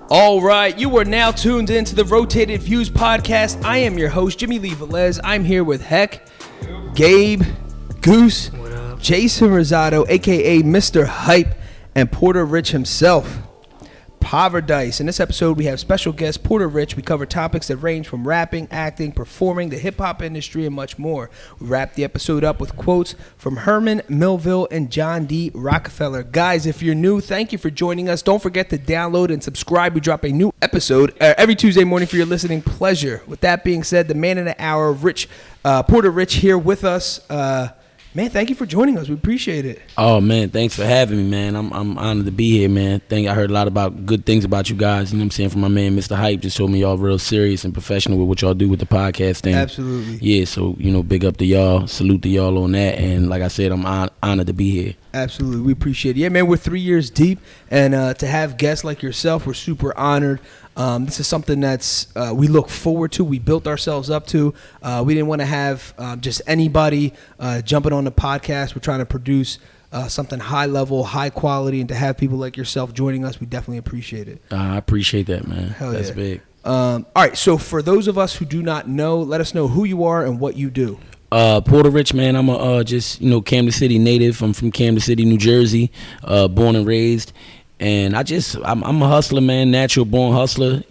All right, you are now tuned into the Rotated Views podcast. I am your host, Jimmylee Velez. I'm here with Heck, Gabe, Goose, Jason Rosado, a.k.a. Mr. Hype, and Porta Rich himself, Poverdise. In this episode, we have special guest Porta Rich. We cover topics that range from rapping, acting, performing, the hip-hop industry, and much more. We wrap the episode up with quotes from Herman Melville and John D. Rockefeller. Guys, if you're new, thank you for joining us. Don't forget to download and subscribe. We drop a new episode every Tuesday morning for your listening pleasure. With that being said, the man of the hour, Porta Rich, here with us. Man, thank you for joining us. We appreciate it. Oh, man, thanks for having me, man. I'm honored to be here, man. I heard a lot about good things about you guys, you know what I'm saying, from my man, Mr. Hype. Just told me y'all real serious and professional with what y'all do with the podcast thing. Absolutely. Yeah, so, big up to y'all. Salute to y'all on that. And like I said, I'm honored to be here. Absolutely. We appreciate it. Yeah, man, we're 3 years deep. And to have guests like yourself, we're super honored. This is something that's we look forward to. We built ourselves up to. We didn't want to have just anybody jumping on the podcast. We're trying to produce something high level, high quality, and to have people like yourself joining us, we definitely appreciate it. I appreciate that, man. Hell that's yeah. Big. All right, so for those of us who do not know, let us know who you are and what you do. Porta Rich, man. I'm a Camden City native. I'm from Camden City, New Jersey, born and raised. And I'm a hustler, man, natural born hustler,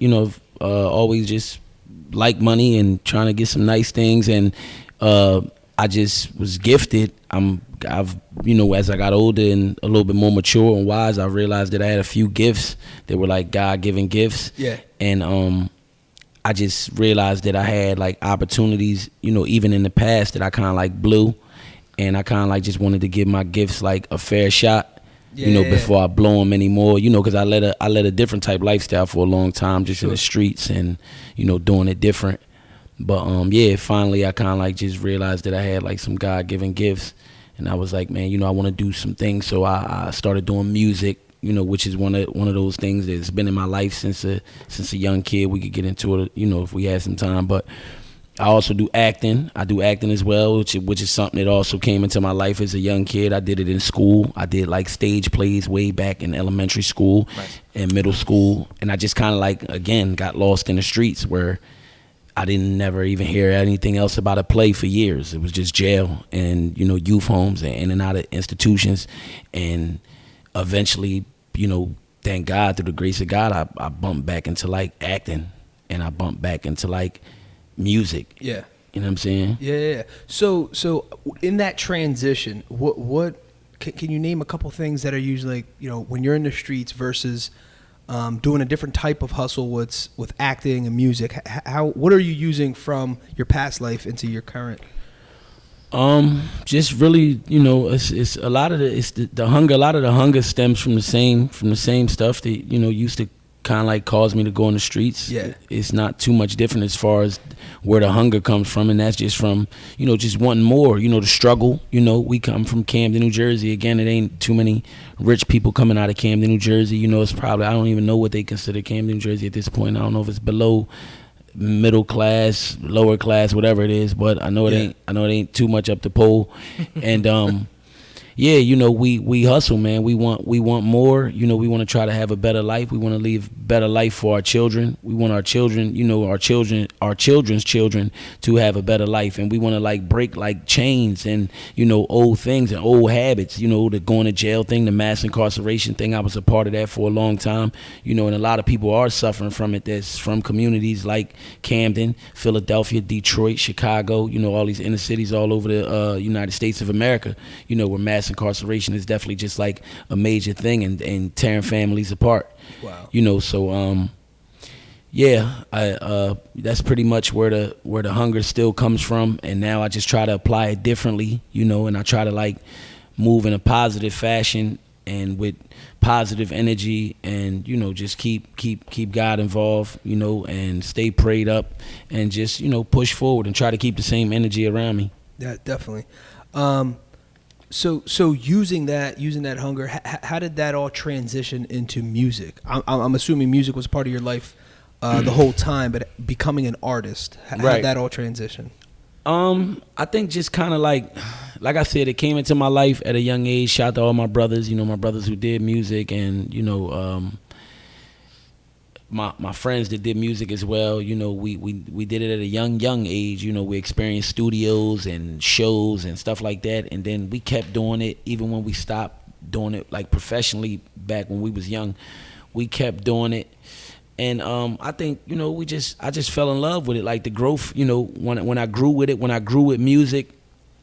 always just like money and trying to get some nice things. And I just was gifted. As I got older and a little bit more mature and wise, I realized that I had a few gifts that were like God-given gifts. Yeah. And I just realized that I had like opportunities, even in the past that I kind of like blew. And I kind of like just wanted to give my gifts like a fair shot. Before I blow them anymore, because I led a different type lifestyle for a long time, just in the streets and, doing it different. But, finally I kind of like just realized that I had like some God-given gifts. And I was like, man, I want to do some things. So I started doing music, which is one of those things that's been in my life since a young kid. We could get into it, if we had some time. But I also do acting. I do acting as well, which is something that also came into my life as a young kid. I did it in school. I did like stage plays way back in elementary school and middle school. And I just kind of like, again, got lost in the streets where I didn't never even hear anything else about a play for years. It was just jail and, youth homes and in and out of institutions. And eventually, thank God, through the grace of God, I bumped back into like acting and I bumped back into like music. Yeah. You know what I'm saying? Yeah. So in that transition, what can you name a couple things that are usually like, when you're in the streets versus doing a different type of hustle with acting and music? What are you using from your past life into your current? Just really, it's a lot of the hunger. A lot of the hunger stems from the same stuff that used to kind of like caused me to go in the streets. Yeah. It's not too much different as far as where the hunger comes from, and that's just from, just wanting more, the struggle. We come from Camden, New Jersey. Again, it ain't too many rich people coming out of Camden, New Jersey. It's probably, I don't even know what they consider Camden, New Jersey at this point. I don't know if it's below middle class, lower class, whatever it is, but I know it ain't too much up the pole. And we hustle, man. We want more. We want to try to have a better life. We want to leave better life for our children. We want our children, our children's children to have a better life. And we want to like break like chains and, old things and old habits, the going to jail thing, the mass incarceration thing. I was a part of that for a long time, and a lot of people are suffering from it. That's from communities like Camden, Philadelphia, Detroit, Chicago, all these inner cities all over the United States of America, where mass incarceration is definitely just like a major thing and tearing families apart. Wow. That's pretty much where the hunger still comes from. And now I just try to apply it differently, and I try to like move in a positive fashion and with positive energy and, just keep God involved, and stay prayed up and just, push forward and try to keep the same energy around me. Yeah, definitely. So using that hunger, how did that all transition into music? I'm assuming music was part of your life the whole time, but becoming an artist, how did that all transition? I think just kind of like like I said, it came into my life at a young age. Shout out to all my brothers, my brothers who did music, and my friends that did music as well. We did it at a young age. We experienced studios and shows and stuff like that, and then we kept doing it even when we stopped doing it like professionally back when we was young. We kept doing it. And I think, I just fell in love with it. Like the growth, when I grew with it, when I grew with music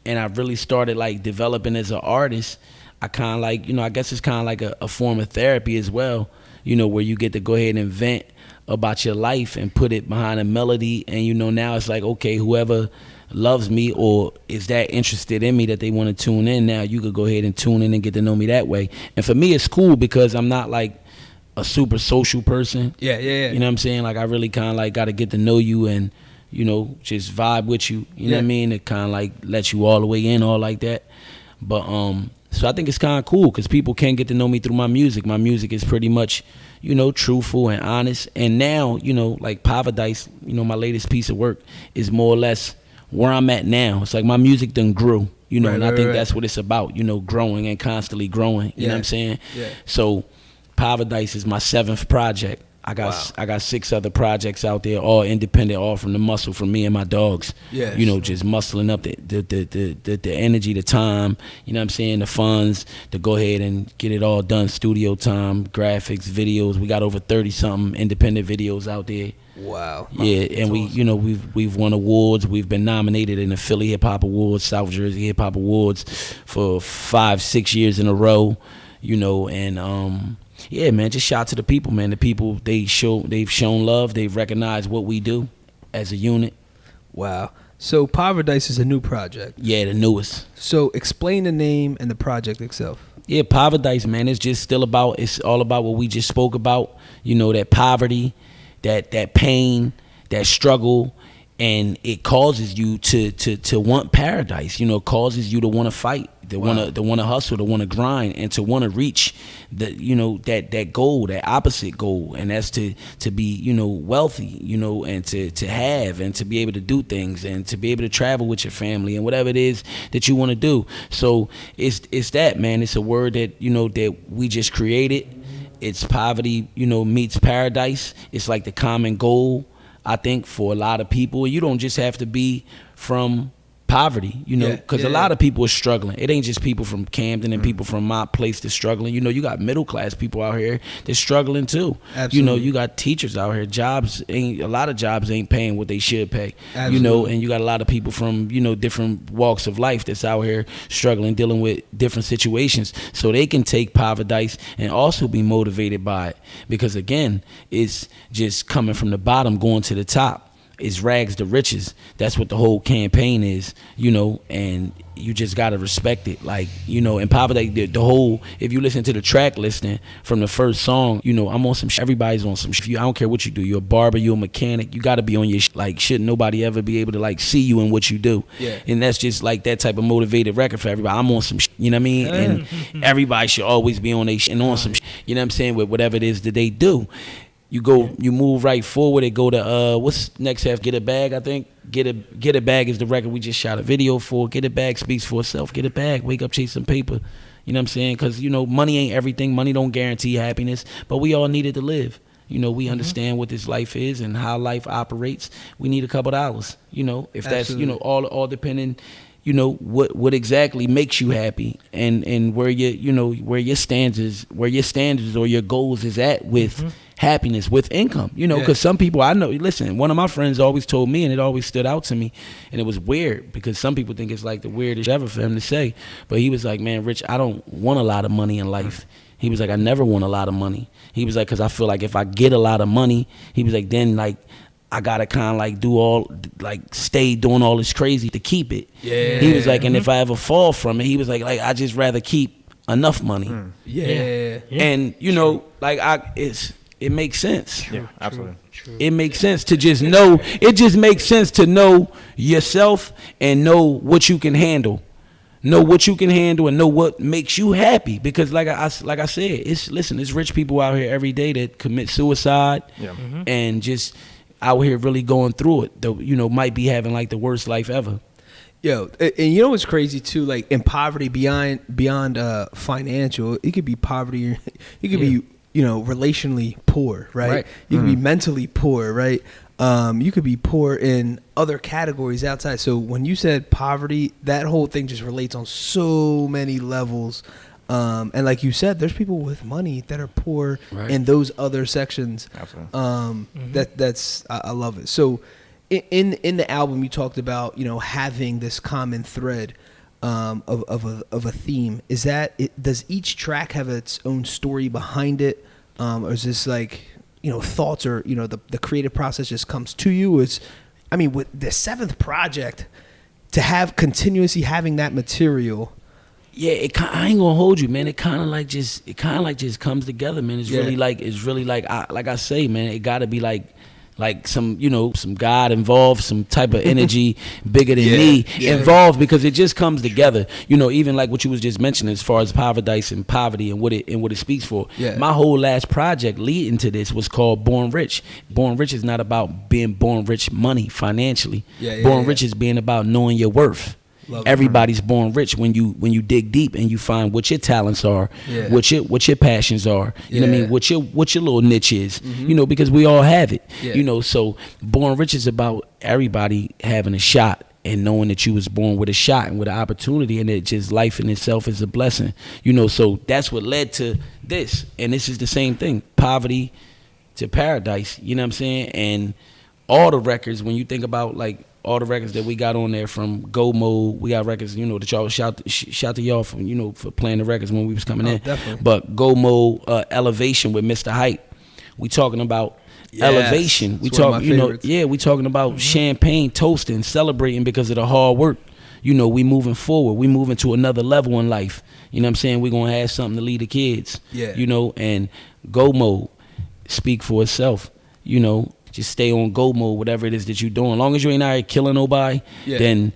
and I really started like developing as an artist, I kind of like, I guess it's kind of like a form of therapy as well, where you get to go ahead and vent about your life and put it behind a melody. And, now it's like, okay, whoever loves me or is that interested in me that they want to tune in, now you could go ahead and tune in and get to know me that way. And for me, it's cool because I'm not like a super social person. Yeah. You know what I'm saying? Like I really kind of like got to get to know you and, just vibe with you. You know what I mean? It kind of like let you all the way in, all like that. But so I think it's kind of cool because people can get to know me through my music. My music is pretty much, truthful and honest. And now, like Poverdise, my latest piece of work is more or less where I'm at now. It's like my music done grew, and I think that's what it's about, growing and constantly growing. You know what I'm saying? Yeah. So Poverdise is my 7th project. I got 6 other projects out there, all independent, all from the muscle from me and my dogs. Yeah. Just muscling up the energy, the time, the funds to go ahead and get it all done. Studio time, graphics, videos. We got over 30-something independent videos out there. Wow. Yeah, and awesome. we've won awards. We've been nominated in the Philly Hip Hop Awards, South Jersey Hip Hop Awards for 5-6 years in a row. And yeah, man, just shout out to the people, man. The people, they've shown love. They've recognized what we do as a unit. Wow. So Poverdise is a new project. Yeah, the newest. So explain the name and the project itself. Yeah, Poverdise, man, it's all about what we just spoke about. That poverty, that pain, that struggle, and it causes you to want paradise. It causes you to want to fight, to want to hustle, to want to grind, and to want to reach that goal, that opposite goal, and that's to be wealthy, and to have and to be able to do things and to be able to travel with your family and whatever it is that you want to do. So it's that, man. It's a word that that we just created. It's poverty, meets paradise. It's like the common goal, I think, for a lot of people. You don't just have to be from poverty, because a lot of people are struggling. It ain't just people from Camden and people from my place that's struggling. You got middle class people out here that's struggling too. Absolutely. You got teachers out here. A lot of jobs ain't paying what they should pay. Absolutely. And you got a lot of people from different walks of life that's out here struggling, dealing with different situations. So they can take Poverdise and also be motivated by it, because again, it's just coming from the bottom going to the top. It's rags to riches. That's what the whole campaign is, and you just gotta respect it. Like, and Poverdise, the whole, if you listen to the track listing from the first song, I'm on some shit. Everybody's on some shit. I don't care what you do. You're a barber, you're a mechanic. You gotta be on your shit. Like, shouldn't nobody ever be able to like see you in what you do? Yeah. And that's just like that type of motivated record for everybody. I'm on some shit, you know what I mean? And everybody should always be on their shit and on some shit, you know what I'm saying, with whatever it is that they do. You move right forward. It go to what's next half? Get a Bag, I think. Get a Bag is the record we just shot a video for. Get a Bag speaks for itself. Get a bag. Wake up, chase some paper. You know what I'm saying? Because money ain't everything. Money don't guarantee happiness. But we all need it to live. We understand what this life is and how life operates. We need a couple dollars. If that's Absolutely. all depending. What exactly makes you happy, and where your standards or your goals is at with happiness, with income, because some people I know, listen, one of my friends always told me, and it always stood out to me, and it was weird because some people think it's like the weirdest ever for him to say, but he was like, man, Rich, I don't want a lot of money in life. He was like, I never want a lot of money. He was like, because I feel like if I get a lot of money, he was like, then like I gotta kind of like do all, like stay doing all this crazy to keep it. Yeah. He was like, and if I ever fall from it, he was like I just rather keep enough money. Yeah. And it makes sense. Yeah, absolutely. True. It makes sense to just know. It just makes sense to know yourself and know what you can handle. Know what you can handle and know what makes you happy. Because like I said, it's rich people out here every day that commit suicide and just out here really going through it. Though might be having like the worst life ever. Yo, and you know what's crazy too? Like in poverty, beyond financial, it could be poverty. You could be, relationally poor, right? You could be mentally poor, right? You could be poor in other categories outside. So when you said poverty, that whole thing just relates on so many levels. And like you said, there's people with money that are poor in those other sections. Absolutely. That's I love it. So in the album, you talked about having this common thread of a theme. Is that it? Does each track have its own story behind it, or is this like thoughts or the creative process just comes to you? With the 7th project, to have continuously having that material. Yeah, I ain't gonna hold you, man. It kind of like just comes together, man. It's really like I say, man. It gotta be like some some God involved, some type of energy bigger than me involved, because it just comes together. Even like what you was just mentioning as far as Poverdise and poverty and what it speaks for. Yeah. My whole last project leading to this was called Born Rich. Born Rich is not about being born rich money financially. Born Rich is being about knowing your worth. Everybody's born rich when you dig deep and you find what your talents are, what your passions are. You know what I mean? What your little niche is. Because we all have it. So Born Rich is about everybody having a shot and knowing that you was born with a shot and with an opportunity, and that just life in itself is a blessing. So that's what led to this, and this is the same thing: poverty to paradise. You know what I'm saying? And all the records, when you think about like all the records that we got on there from Go Mode, we got records, that y'all shout to y'all from, for playing the records when we was coming in. Definitely. But Go Mode, Elevation with Mr. Hype. We talking about elevation. We talk, we talking about champagne, toasting, celebrating because of the hard work. We moving forward. We moving to another level in life. You know what I'm saying? We gonna have something to lead the kids. Yeah. And Go Mode speak for itself. Just stay on go mode, whatever it is that you're doing. As long as you ain't out here killing nobody, then,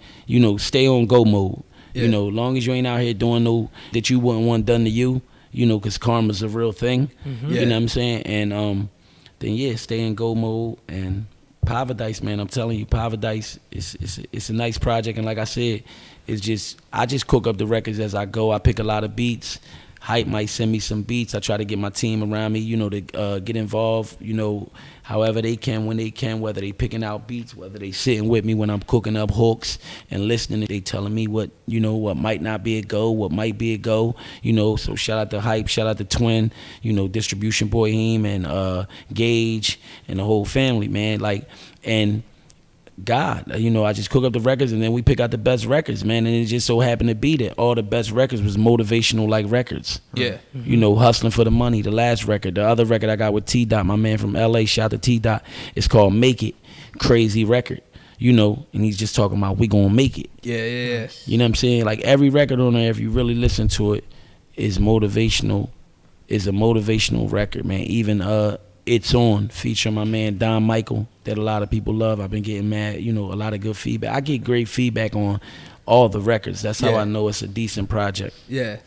stay on go mode. As long as you ain't out here doing that you wouldn't want done to you, because karma's a real thing. You know what I'm saying? And then, stay in go mode. And Poverdise, man, I'm telling you, Poverdise it's a nice project. And like I said, I just cook up the records as I go. I pick a lot of beats. Hype might send me some beats. I try to get my team around me, to get involved, however they can, when they can, whether they picking out beats, whether they sitting with me when I'm cooking up hooks and listening. They telling me what, what might not be a go, what might be a go, So shout out to Hype, shout out to Twin, Distribution Boy Heem and Gage and the whole family, man. And God, I just cook up the records and then we pick out the best records, man. And it just so happened to be that all the best records was motivational like records. Yeah. Hustling for the money. The last record, the other record I got with T-Dot, my man from LA, shout out to T-Dot. It's called Make It. Crazy record. And he's just talking about we gonna make it. Yeah. You know what I'm saying? Like every record on there, if you really listen to it, is motivational. Is a motivational record, man. Even It's On, featuring my man Don Michael, that a lot of people love. I've been getting a lot of good feedback. I get great feedback on all the records. That's how I know it's a decent project. Yeah.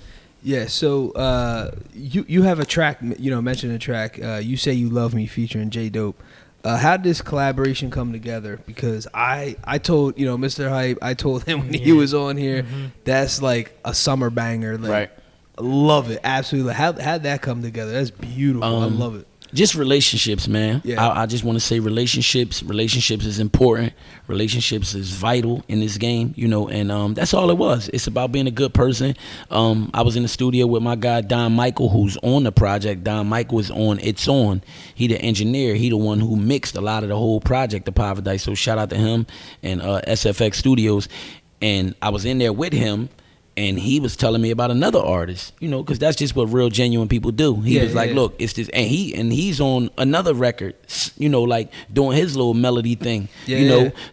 So you have a track, mention a track, You Say You Love Me, featuring J Dope. How did this collaboration come together? Because I told, Mr. Hype, I told him when he was on here, that's like a summer banger. Like, right. Love it. Absolutely. How'd that come together? That's beautiful. I love it. Just relationships, man. Yeah. I just want to say relationships. Relationships is important. Relationships is vital in this game, and that's all it was. It's about being a good person. I was in the studio with my guy, Don Michael, who's on the project. Don Michael is on It's On. He the engineer. He the one who mixed a lot of the whole project, the Poverdise. So shout out to him and SFX Studios. And I was in there with him. And he was telling me about another artist, because that's just what real genuine people do. He was like, look, it's this, and he's on another record, like doing his little melody thing,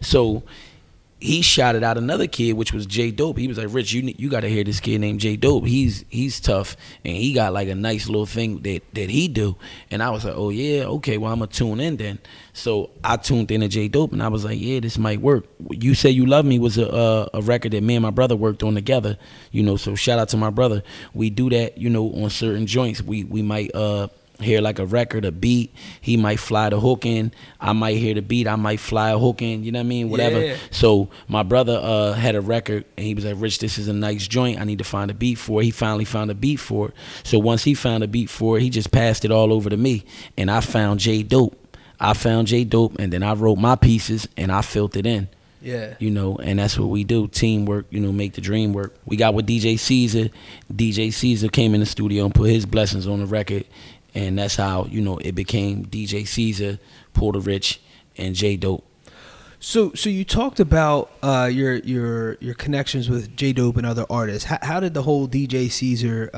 So he shouted out another kid, which was J Dope. He was like, Rich, you got to hear this kid named J Dope. He's tough, and he got like a nice little thing that he do. And I was like, oh yeah, okay, well I'm gonna tune in then. So I tuned in to J Dope, and I was like, yeah, this might work. You Say You Love Me was a record that me and my brother worked on together. So shout out to my brother. We do that, on certain joints. We might hear like a record, a beat. He might fly the hook in. I might hear the beat. I might fly a hook in. You know what I mean? Whatever. Yeah. So my brother had a record, and he was like, Rich, this is a nice joint. I need to find a beat for it. He finally found a beat for it. So once he found a beat for it, he just passed it all over to me. And I found J Dope. And then I wrote my pieces, and I filled it in. Yeah. You know, and that's what we do. Teamwork, you know, make the dream work. We got with DJ Caesar. DJ Caesar came in the studio and put his blessings on the record. And that's how, you know, it became DJ Caesar, Porta Rich, and J Dope. So you talked about your connections with J Dope and other artists. How did the whole DJ Caesar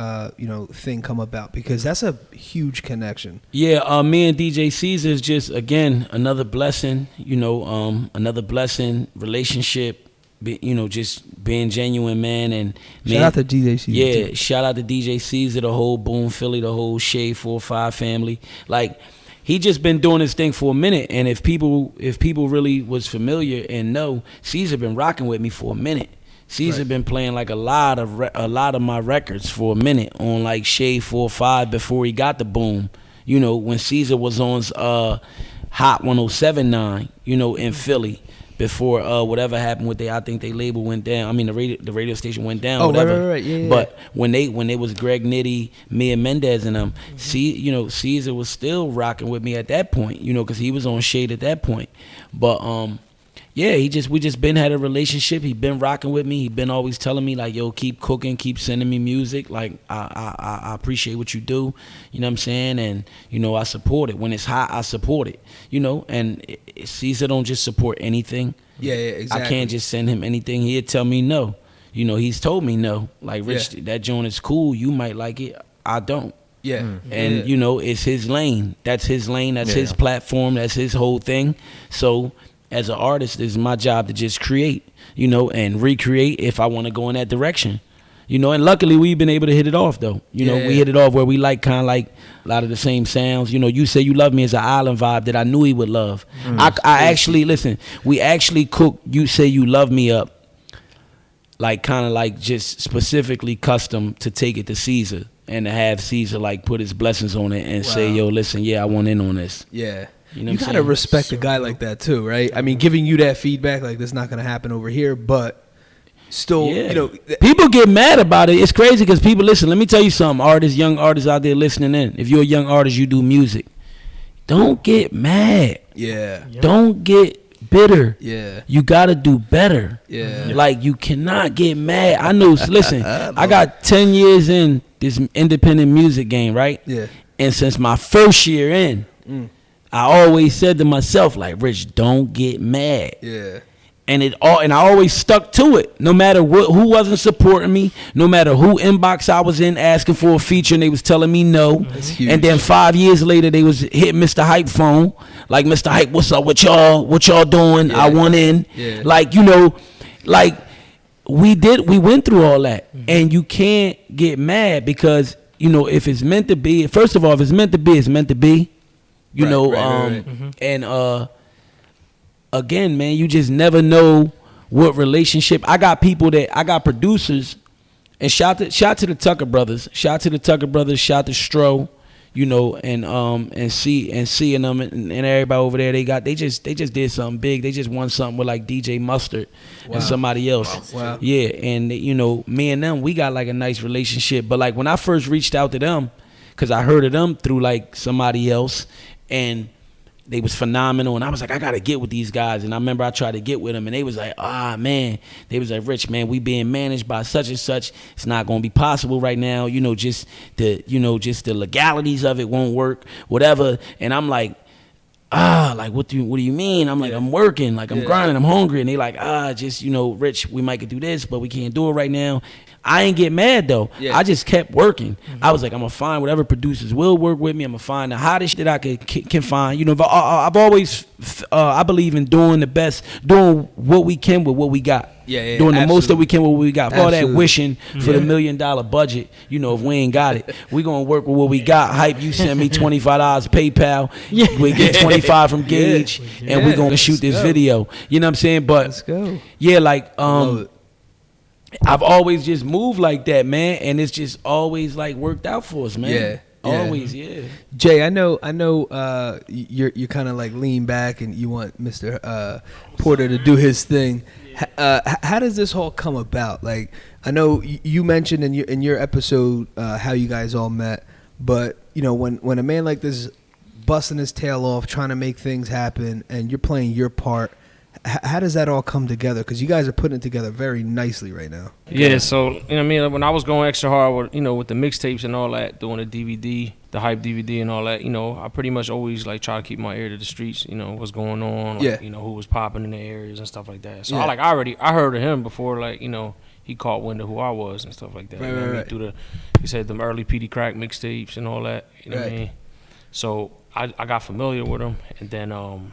thing come about? Because that's a huge connection. Yeah, me and DJ Caesar is just, again, another blessing. You know, another blessing, relationship. Just being genuine, man. And shout out to DJ Caesar. Yeah, too. Shout out to DJ Caesar, the whole Boom Philly, the whole Shade 4-5 family. Like, he just been doing his thing for a minute, and if people really was familiar and know, Caesar been rocking with me for a minute. Caesar been playing like a lot of my records for a minute on like Shade 4-5 before he got the Boom. You know, when Caesar was on Hot 107.9, you know, in Philly. Before whatever happened with I think they label went down. I mean the radio station went down. Oh, whatever. right. Yeah. But when they was Greg Nitty, Mia Mendez and them, Caesar was still rocking with me at that point. You know, because he was on Shade at that point. But yeah, we just been had a relationship. He been rocking with me. He been always telling me like, yo, keep cooking, keep sending me music. Like I appreciate what you do. You know what I'm saying? And you know I support it. When it's hot, I support it. You know, and Caesar don't just support anything. Yeah, exactly. I can't just send him anything. He'd tell me no. You know, he's told me no. Like, Rich, that joint is cool. You might like it. I don't. Yeah. And you know, it's his lane. That's his lane. That's his platform. That's his whole thing. So as an artist, it's my job to just create, you know, and recreate if I want to go in that direction. You know, and luckily we've been able to hit it off though. You know, we hit it off where we like kind of like a lot of the same sounds. You know, You Say You Love Me is an island vibe that I knew he would love. I actually, listen, we actually cooked You Say You Love Me up like kind of like just specifically custom to take it to Caesar and to have Caesar like put his blessings on it and say, yo, listen, I want in on this. Yeah. You know you gotta respect a guy like that too, right? I mean, giving you that feedback like this is not gonna happen over here, but still, you know, people get mad about it. It's crazy because people listen. Let me tell you something, young artists out there listening in. If you're a young artist, you do music. Don't get mad. Yeah. Don't get bitter. Yeah. You gotta do better. Yeah. Like you cannot get mad. I know. Listen, I got 10 years in this independent music game, right? Yeah. And since my first year in, I always said to myself, like, Rich, don't get mad. Yeah. And I always stuck to it, no matter who wasn't supporting me, no matter who inbox I was in asking for a feature and they was telling me no. That's huge. And then 5 years later they was hitting Mr. Hype phone, like, Mr. Hype, what's up with y'all? What y'all doing? I want in. Yeah. Like, you know, like we went through all that. And you can't get mad because, you know, if it's meant to be, first of all, if it's meant to be, it's meant to be. You know, and again, man, you just never know what relationship. I got producers, and shout to the Tucker brothers, shout to Stro, you know, and C and them and everybody over there. They just did something big. They just won something with like DJ Mustard and somebody else. Wow. Yeah, and you know, me and them, we got like a nice relationship. But like when I first reached out to them, because I heard of them through like somebody else, and they was phenomenal, and I was like, I gotta get with these guys. And I remember I tried to get with them, and they was like, man, they was like, Rich, man, we being managed by such and such. It's not gonna be possible right now. You know, just the legalities of it won't work, whatever. And I'm like, like what do you mean? I'm like, I'm working, like I'm grinding, I'm hungry. And they like, just, you know, Rich, we might could do this, but we can't do it right now. I ain't get mad though. Yeah. I just kept working. I was like, I'm gonna find whatever producers will work with me. I'm gonna find the hottest that I can find. You know, I've always I believe in doing the best, doing what we can with what we got. Yeah, doing the most that we can with what we got. For all that Absolutely. wishing for the $1 million budget, you know, if we ain't got it, we gonna work with what we got. Hype, you send me $25 PayPal. We get 25 from Gage, and we gonna shoot this video. You know what I'm saying? But Let's go. Yeah, like I've always just moved like that, man, and it's just always like worked out for us, man. Yeah. Always, yeah. Jay, I know. You're kind of like lean back and you want Mr. Porter to do his thing. How does this all come about? Like, I know you mentioned in your episode how you guys all met, but you know when a man like this is busting his tail off trying to make things happen and you're playing your part, how does that all come together? Because you guys are putting it together very nicely right now. Yeah, so, you know what I mean? When I was going extra hard with, with the mixtapes and all that, doing the DVD, the hype DVD and all that, I pretty much always, like, try to keep my ear to the streets, what's going on, like, who was popping in the areas and stuff like that. So, I heard of him before, like, he caught wind of who I was and stuff like that. Right. Through he said them early PD Crack mixtapes and all that, you know what I mean? So, I got familiar with him, and then,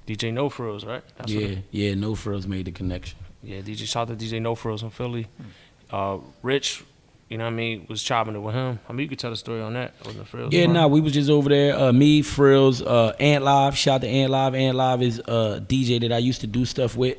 DJ No Frills, right? Yeah, No Frills made the connection. Yeah, shout out to DJ No Frills in Philly. Rich, was chopping it with him. I mean, you could tell the story on that. Wasn't Frills? Yeah, we was just over there. Me, Frills, Ant Live. Shout out to Ant Live. Ant Live is a DJ that I used to do stuff with.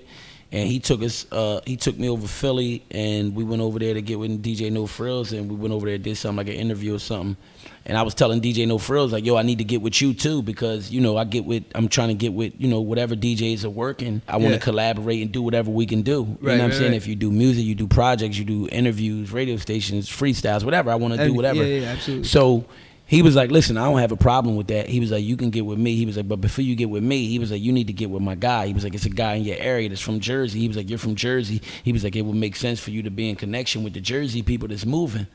And he took me over Philly, and we went over there to get with DJ No Frills, and we went over there and did something like an interview or something. And I was telling DJ No Frills, like, yo, I need to get with you too, because, I'm trying to get with, whatever DJs are working. I want to collaborate and do whatever we can do. You know what I'm saying? Right. If you do music, you do projects, you do interviews, radio stations, freestyles, whatever. I want to do whatever. Yeah, absolutely. So he was like, listen, I don't have a problem with that. He was like, you can get with me. He was like, but before you get with me, he was like, you need to get with my guy. He was like, it's a guy in your area that's from Jersey. He was like, you're from Jersey. He was like, it would make sense for you to be in connection with the Jersey people that's moving.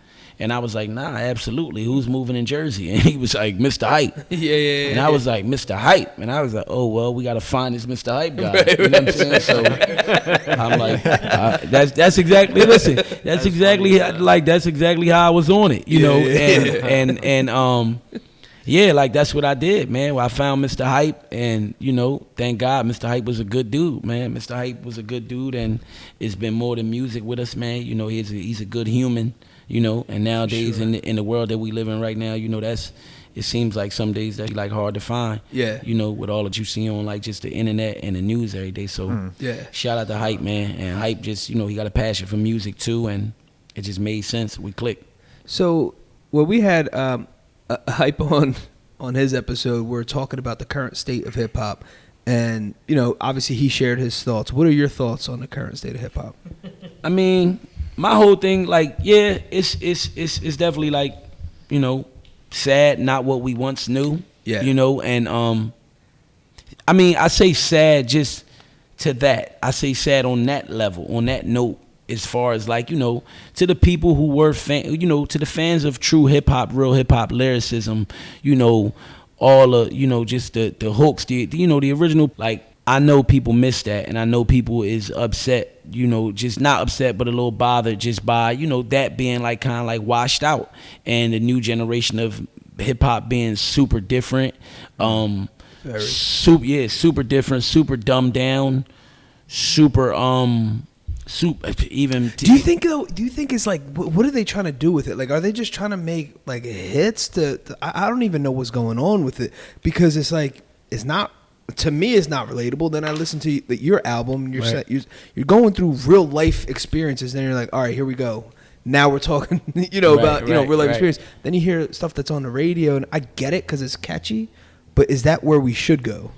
And I was like, nah, absolutely. Who's moving in Jersey? And he was like, Mr. Hype. Yeah. And I was like, Mr. Hype. And I was like, oh, well, we got to find this Mr. Hype guy. You know what I'm saying? So I'm like, that's exactly, listen, that's exactly how I was on it, you know? And like, that's what I did, man. Well, I found Mr. Hype, and, thank God Mr. Hype was a good dude, man. Mr. Hype was a good dude, and it's been more than music with us, man. He's a good human. And nowadays in the world that we live in right now, it seems like some days that's like hard to find. Yeah. With all that you see on like just the internet and the news every day. So shout out to Hype, man. And Hype just, he got a passion for music too, and it just made sense. We clicked. So when we had Hype on his episode, we're talking about the current state of hip hop. And, obviously he shared his thoughts. What are your thoughts on the current state of hip hop? I mean, my whole thing, like, it's definitely like, sad, not what we once knew. Yeah. And I mean, I say sad just to that. I say sad on that level, on that note, as far as like, to the people who were to the fans of true hip hop, real hip hop lyricism, all just the hooks, the original, like, I know people miss that, and I know people is upset, just not upset, but a little bothered just by, that being like kind of like washed out, and the new generation of hip hop being super different, super different, super dumbed down, super even. Do you think it's like, what are they trying to do with it? Like, are they just trying to make like hits? I don't even know what's going on with it, because it's like, it's not. To me, it's not relatable. Then I listen to your album, and you're going through real life experiences. Then you're like, all right, here we go. Now we're talking, about real life experience. Then you hear stuff that's on the radio, and I get it because it's catchy. But is that where we should go?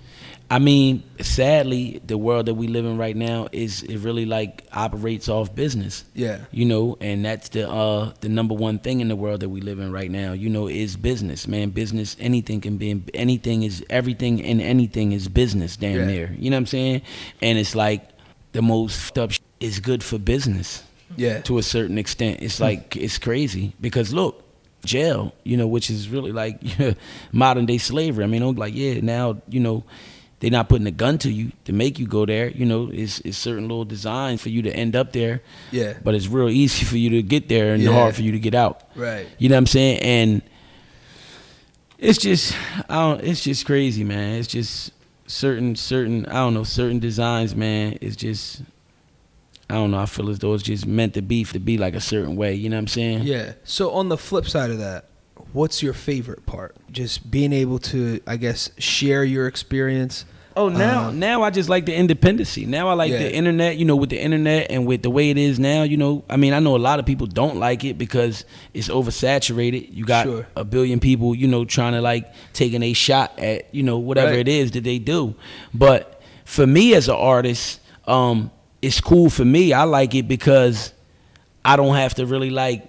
I mean, sadly, the world that we live in right now it really like operates off business. Yeah. And that's the number one thing in the world that we live in right now, is business, man. Business, everything and anything is business damn near. You know what I'm saying? And it's like the most up is good for business. Yeah. To a certain extent. It's like, it's crazy because look, jail, which is really like modern day slavery. I mean, like, now, they're not putting a gun to you to make you go there. It's certain little designs for you to end up there. Yeah. But it's real easy for you to get there and hard for you to get out. Right. You know what I'm saying? And it's just crazy, man. It's just certain designs, man. It's just, I don't know. I feel as though it's just meant to be like a certain way. You know what I'm saying? Yeah. So on the flip side of that, what's your favorite part? Just being able to, I guess, share your experience Oh, now I just like the independency. Now I like the internet, with the internet and with the way it is now, I mean, I know a lot of people don't like it because it's oversaturated. You got a billion people, trying to like taking a shot at, whatever it is that they do. But for me as an artist, it's cool for me. I like it because I don't have to really like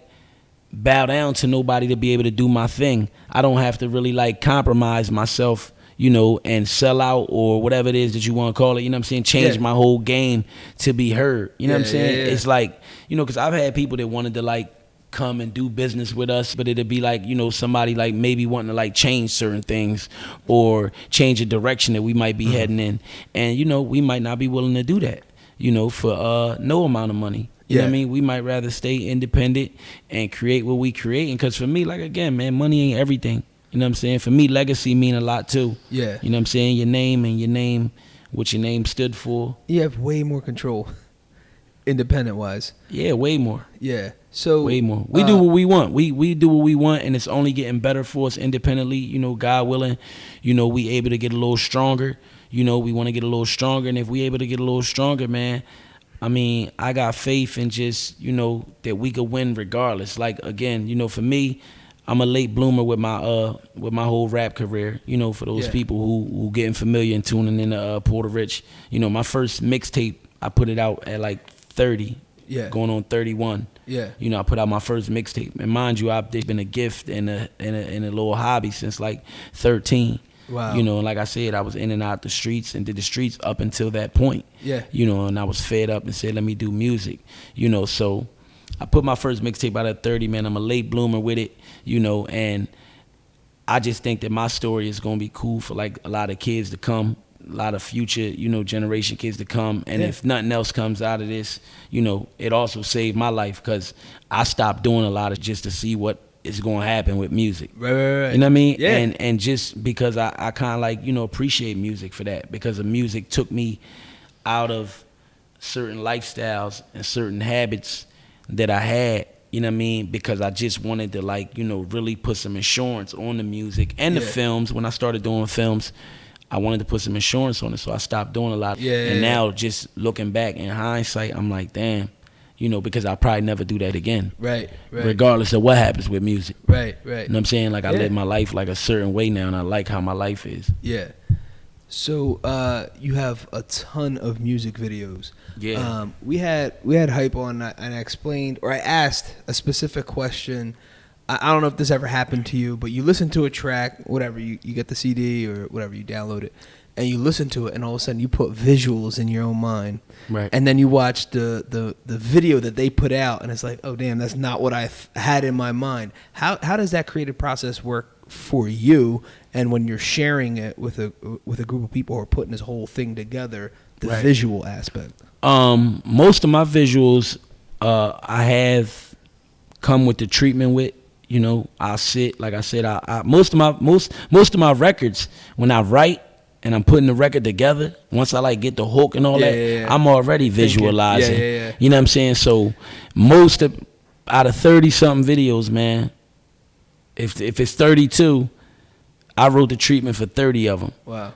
bow down to nobody to be able to do my thing. I don't have to really like compromise myself, and sell out or whatever it is that you want to call it, change my whole game to be heard. You know what I'm saying? Yeah. It's like, because I've had people that wanted to like come and do business with us, but it'd be like, somebody like maybe wanting to like change certain things or change a direction that we might be heading in. And, we might not be willing to do that, for no amount of money. You know what I mean? We might rather stay independent and create what we create. And because for me, like, again, man, money ain't everything. You know what I'm saying? For me, legacy mean a lot too. Yeah. You know what I'm saying? Your name, what your name stood for. You have way more control, independent-wise. Yeah, way more. Yeah. So way more. We do what we want. We do what we want, and it's only getting better for us independently. God willing, we able to get a little stronger. We want to get a little stronger, and if we able to get a little stronger, man, I mean, I got faith in just, that we could win regardless. Like, again, for me, I'm a late bloomer with my whole rap career. For those people who getting familiar and tuning in to Porta Rich. My first mixtape, I put it out at like 30, going on 31. Yeah. I put out my first mixtape, and mind you, it's been a gift and a little hobby since like 13. Wow. And like I said, I was in and out the streets and did the streets up until that point. Yeah. And I was fed up and said, let me do music. So I put my first mixtape out at 30, man. I'm a late bloomer with it, and I just think that my story is going to be cool for like a lot of kids to come, a lot of future, generation kids to come. And if nothing else comes out of this, it also saved my life because I stopped doing a lot of just to see what is going to happen with music. Right. You know what I mean? Yeah. And just because I kind of like, appreciate music for that, because the music took me out of certain lifestyles and certain habits that I had, you know what I mean? Because I just wanted to like, really put some insurance on the music and the films. When I started doing films, I wanted to put some insurance on it, so I stopped doing a lot. And now just looking back in hindsight, I'm like, damn, because I'll probably never do that again. Right. Regardless of what happens with music. Right. You know what I'm saying? Like I live my life like a certain way now, and I like how my life is. Yeah. So you have a ton of music videos. Yeah. We had hype on, and I explained, or I asked a specific question. I don't know if this ever happened to you, but you listen to a track, whatever, you get the CD or whatever, you download it, and you listen to it, and all of a sudden you put visuals in your own mind. Right. And then you watch the video that they put out, and it's like, oh damn, that's not what I had in my mind. How does that creative process work for you? And when you're sharing it with a group of people who are putting this whole thing together, the visual aspect. Most of my visuals, I have come with the treatment with. I sit, like I said, most of my records, when I write and I'm putting the record together, once I like get the hook and all that, I'm already visualizing. You know what I'm saying? So out of 30 something videos, man, if it's 32, I wrote the treatment for 30 of them. Wow.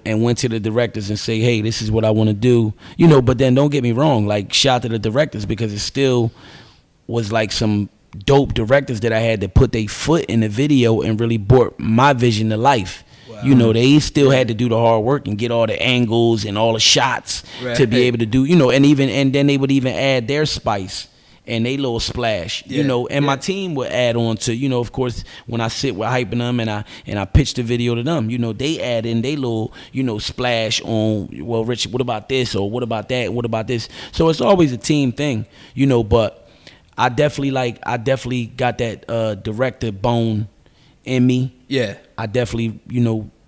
And went to the directors and say, hey, this is what I want to do. But then don't get me wrong, like shout to the directors, because it still was like some dope directors that I had to put their foot in the video and really brought my vision to life. Wow. They still had to do the hard work and get all the angles and all the shots to be able to do, and then they would even add their spice and they little splash, and my team would add on to, of course, when I sit with hyping them and I pitch the video to them, they add in they little, splash on, well, Rich, what about this? Or what about that? What about this? So it's always a team thing, but I definitely got that director bone in me. Yeah. I definitely,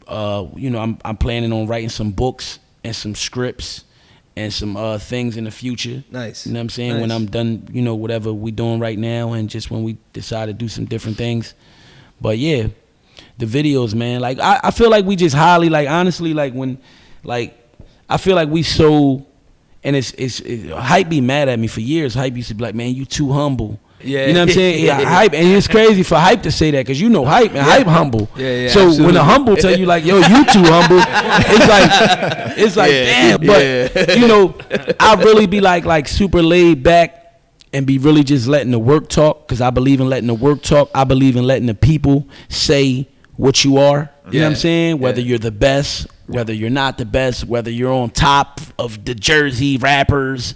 I'm planning on writing some books and some scripts and some things in the future. Nice. You know what I'm saying? Nice. When I'm done, whatever we doing right now, and just when we decide to do some different things. But yeah, the videos, man, like I feel like we just highly, like honestly, like when, like I feel like we so. And it's Hype be mad at me for years. Hype used to be like, man, you too humble. Yeah. You know what I'm saying? Yeah, Hype. And it's crazy for Hype to say that because you know Hype and Hype humble. Yeah, so absolutely. when the humble tell you like, yo, you too humble, it's like damn. But you know, I really be like super laid back and be really just letting the work talk because I believe in letting the work talk. I believe in letting the people say what you are. You know what I'm saying? Whether you're the best, whether you're not the best, whether you're on top of the Jersey rappers,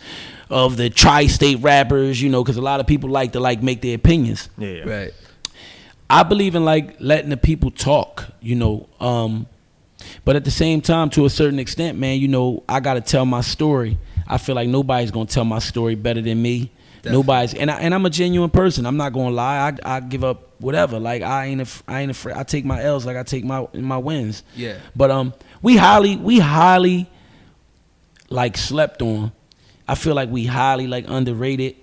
of the tri-state rappers, you know, because a lot of people like to make their opinions. Yeah. Right. I believe in like letting the people talk, you know. But at the same time, to a certain extent, man, you know, I gotta tell my story. I feel like nobody's gonna tell my story better than me. Definitely. Nobody's, and I'm a genuine person. I'm not gonna lie. I give up whatever. Like I ain't afraid. I take my L's like I take my wins. Yeah. But we highly like slept on. I feel like we highly like underrated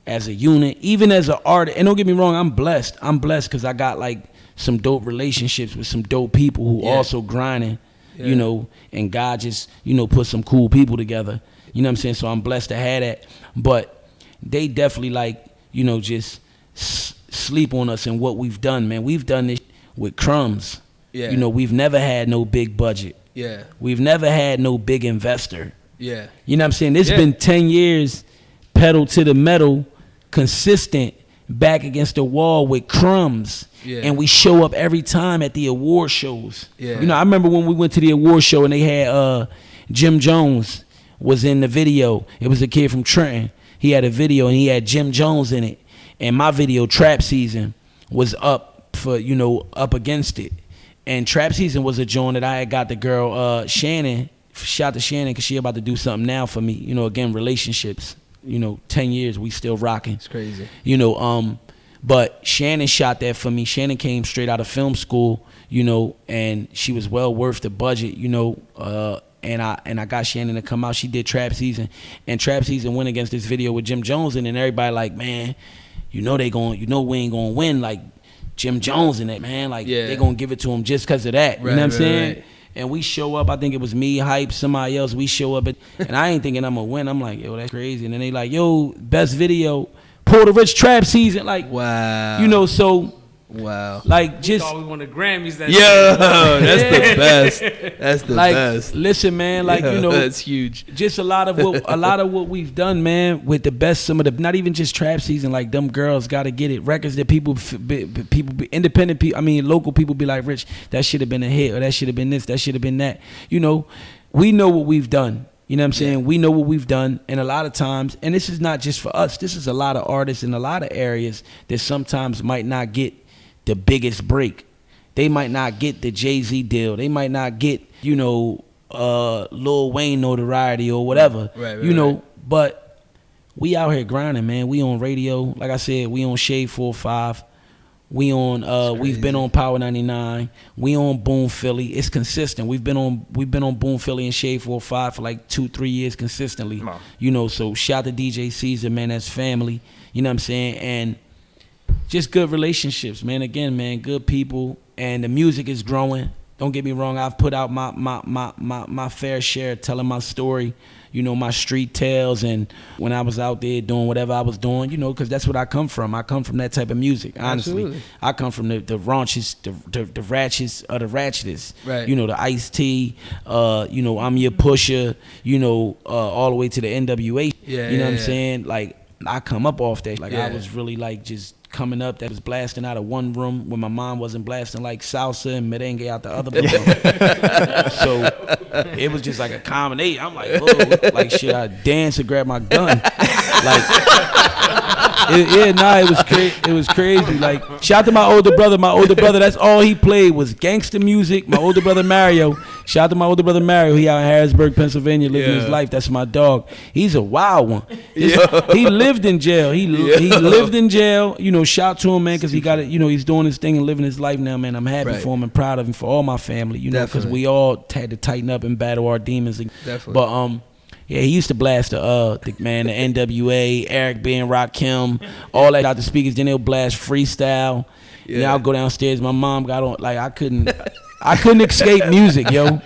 as a unit, even as an artist. And don't get me wrong, I'm blessed. I'm blessed because I got like some dope relationships with some dope people who also grinding, you know, and God just, you know, put some cool people together. You know what I'm saying? So I'm blessed to have that. But they definitely like, you know, just sleep on us and what we've done, man. We've done this with crumbs. Yeah. You know, we've never had no big budget. Yeah. We've never had no big investor. Yeah. You know what I'm saying? It's been 10 years, pedal to the metal, consistent, back against the wall with crumbs. Yeah. And we show up every time at the award shows. Yeah. You know, I remember when we went to the award show and they had Jim Jones was in the video. It was a kid from Trenton. He had a video and he had Jim Jones in it. And my video, Trap Season, was up for, you know, up against it. And Trap Season was a joint that I had got the girl, Shannon. Shout out to Shannon because she about to do something now for me. You know, again, relationships. You know, 10 years, we still rocking. It's crazy. You know, but Shannon shot that for me. Shannon came straight out of film school, you know, and she was well worth the budget, you know, and I got Shannon to come out. She did Trap Season, and Trap Season went against this video with Jim Jones, and then everybody like, man, we ain't gonna win like Jim Jones in it, man. Like they gonna give it to him just because of that. Right, you know what I'm saying? Right. And we show up, I think it was me, Hype, somebody else. We show up, and I ain't thinking I'm going to win. I'm like, yo, that's crazy. And then they like, yo, best video, Porta Rich Trap Season. Like, wow. You know, so. Wow. Like, just. We thought we won the Grammys that day. That's the best. That's the best. Listen, man, like, you know. That's huge. Just a lot of what we've done, man, with the best, some of the, not even just Trap Season, like, them girls got to get it. Records that people, independent people, I mean, local people be like, Rich, that should have been a hit, or that should have been this, that should have been that. You know, we know what we've done. You know what I'm saying? We know what we've done. And a lot of times, and this is not just for us, this is a lot of artists in a lot of areas that sometimes might not get the biggest break. They might not get the Jay-Z deal. They might not get, you know, Lil Wayne notoriety or whatever. Right, you know, but we out here grinding, man. We on radio. Like I said, we on Shade 4-5. We on we've been on Power 99. We on Boom Philly. It's consistent. We've been on Boom Philly and Shade 4-5 for like 2-3 years consistently. You know, so shout out to DJ Caesar, man, that's family. You know what I'm saying? And just good relationships, man. Again, man, good people, and the music is growing. Don't get me wrong. I've put out my fair share, telling my story, you know, my street tales, and when I was out there doing whatever I was doing, you know, because that's what I come from. I come from that type of music, honestly. Absolutely. I come from the raunchiest, the ratchets of the ratchetest. Right. You know, the Ice-T, you know, I'm Your Pusher, you know, all the way to the NWA. Yeah, you know what I'm saying? Like, I come up off that. Like, I was really, like, just coming up that was blasting out of one room when my mom wasn't blasting like salsa and merengue out the other room. So it was just like a combination. I'm like, whoa, like should I dance or grab my gun? Like, it was crazy. Like, shout out to my older brother. My older brother, that's all he played was gangster music. My older brother Mario. Shout out to my older brother Mario. He out in Harrisburg, Pennsylvania, living his life. That's my dog. He's a wild one. He lived in jail. He lived in jail. You know, shout to him, man, because he got it. You know, he's doing his thing and living his life now, man. I'm happy for him and proud of him, for all my family. You know, because we all had to tighten up and battle our demons. Definitely. But yeah, he used to blast the NWA, Eric B. and Rakim, all that out the speakers. Then they'll blast freestyle. Yeah, I'll go downstairs. My mom got on, like, I couldn't escape music, yo.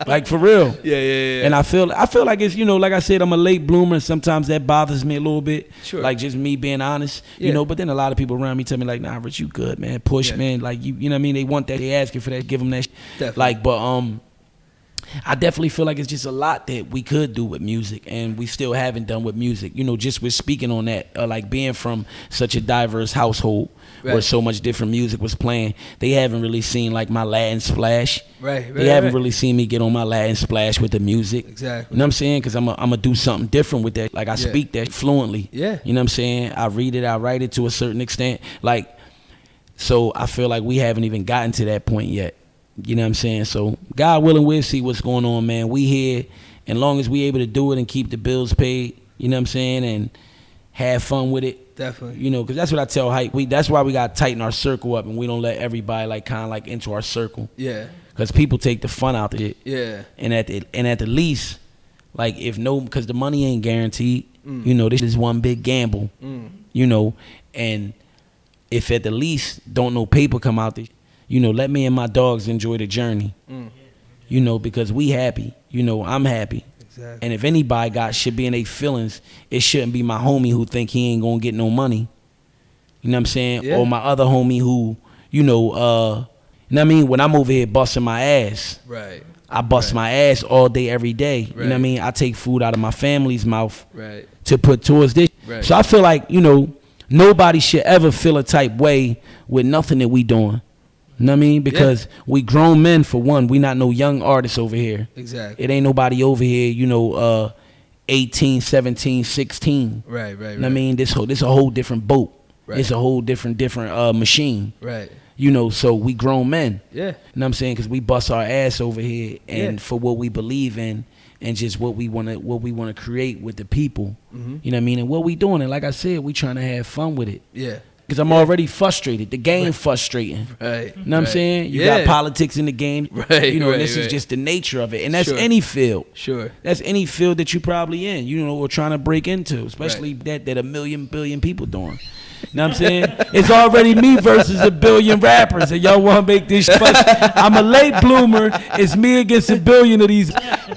Like for real. Yeah. And I feel like it's, you know, like I said, I'm a late bloomer, and sometimes that bothers me a little bit. Sure. Like just me being honest, you know. But then a lot of people around me tell me like, nah, Rich, you good, man. Push, man. Like you know what I mean. They want that. They asking for that. Give them that. Definitely. Like, but I definitely feel like it's just a lot that we could do with music, and we still haven't done with music. You know, just with speaking on that, like being from such a diverse household where so much different music was playing, they haven't really seen like my Latin splash. They haven't really seen me get on my Latin splash with the music. Exactly. You know what I'm saying? Because I'm gonna do something different with that. Like I speak that fluently. Yeah. You know what I'm saying? I read it, I write it to a certain extent. Like, so I feel like we haven't even gotten to that point yet. You know what I'm saying? So God willing, we'll see what's going on, man. We here, and long as we able to do it and keep the bills paid, you know what I'm saying, and have fun with it. Definitely. You know, because that's what I tell Hype. That's why we got to tighten our circle up, and we don't let everybody like kind of like into our circle. Yeah. Because people take the fun out of it. Yeah. And at the least, like because the money ain't guaranteed. You know, this is one big gamble. You know, and if at the least don't no paper come out there, you know, let me and my dogs enjoy the journey. You know, because we happy. You know, I'm happy. Exactly. And if anybody should be in their feelings, it shouldn't be my homie who think he ain't gonna get no money. You know what I'm saying? Yeah. Or my other homie who, you know what I mean? When I'm over here busting my ass. Right. I bust my ass all day, every day. You know what I mean? I take food out of my family's mouth to put towards this. Right. So I feel like, you know, nobody should ever feel a type way with nothing that we doing. You know what I mean? Because we grown men, for one. We not no young artists over here. Exactly. It ain't nobody over here, you know, 18, 17, 16. Right. You know what I mean? This a whole different boat. Right. It's a whole different machine. Right. You know, so we grown men. Yeah. You know what I'm saying? Because we bust our ass over here and for what we believe in and just what we want to create with the people. You know what I mean? And what we doing. And like I said, we trying to have fun with it. Yeah. Because I'm already frustrated. The game frustrating. Right. You know what I'm saying? You got politics in the game. Right. You know, and this is just the nature of it. And that's any field. Sure. That's any field that you probably in, you know, or trying to break into, especially that a million billion people doing. You know what I'm saying? It's already me versus a billion rappers, and y'all want to make this fun. I'm a late bloomer. It's me against a billion of these,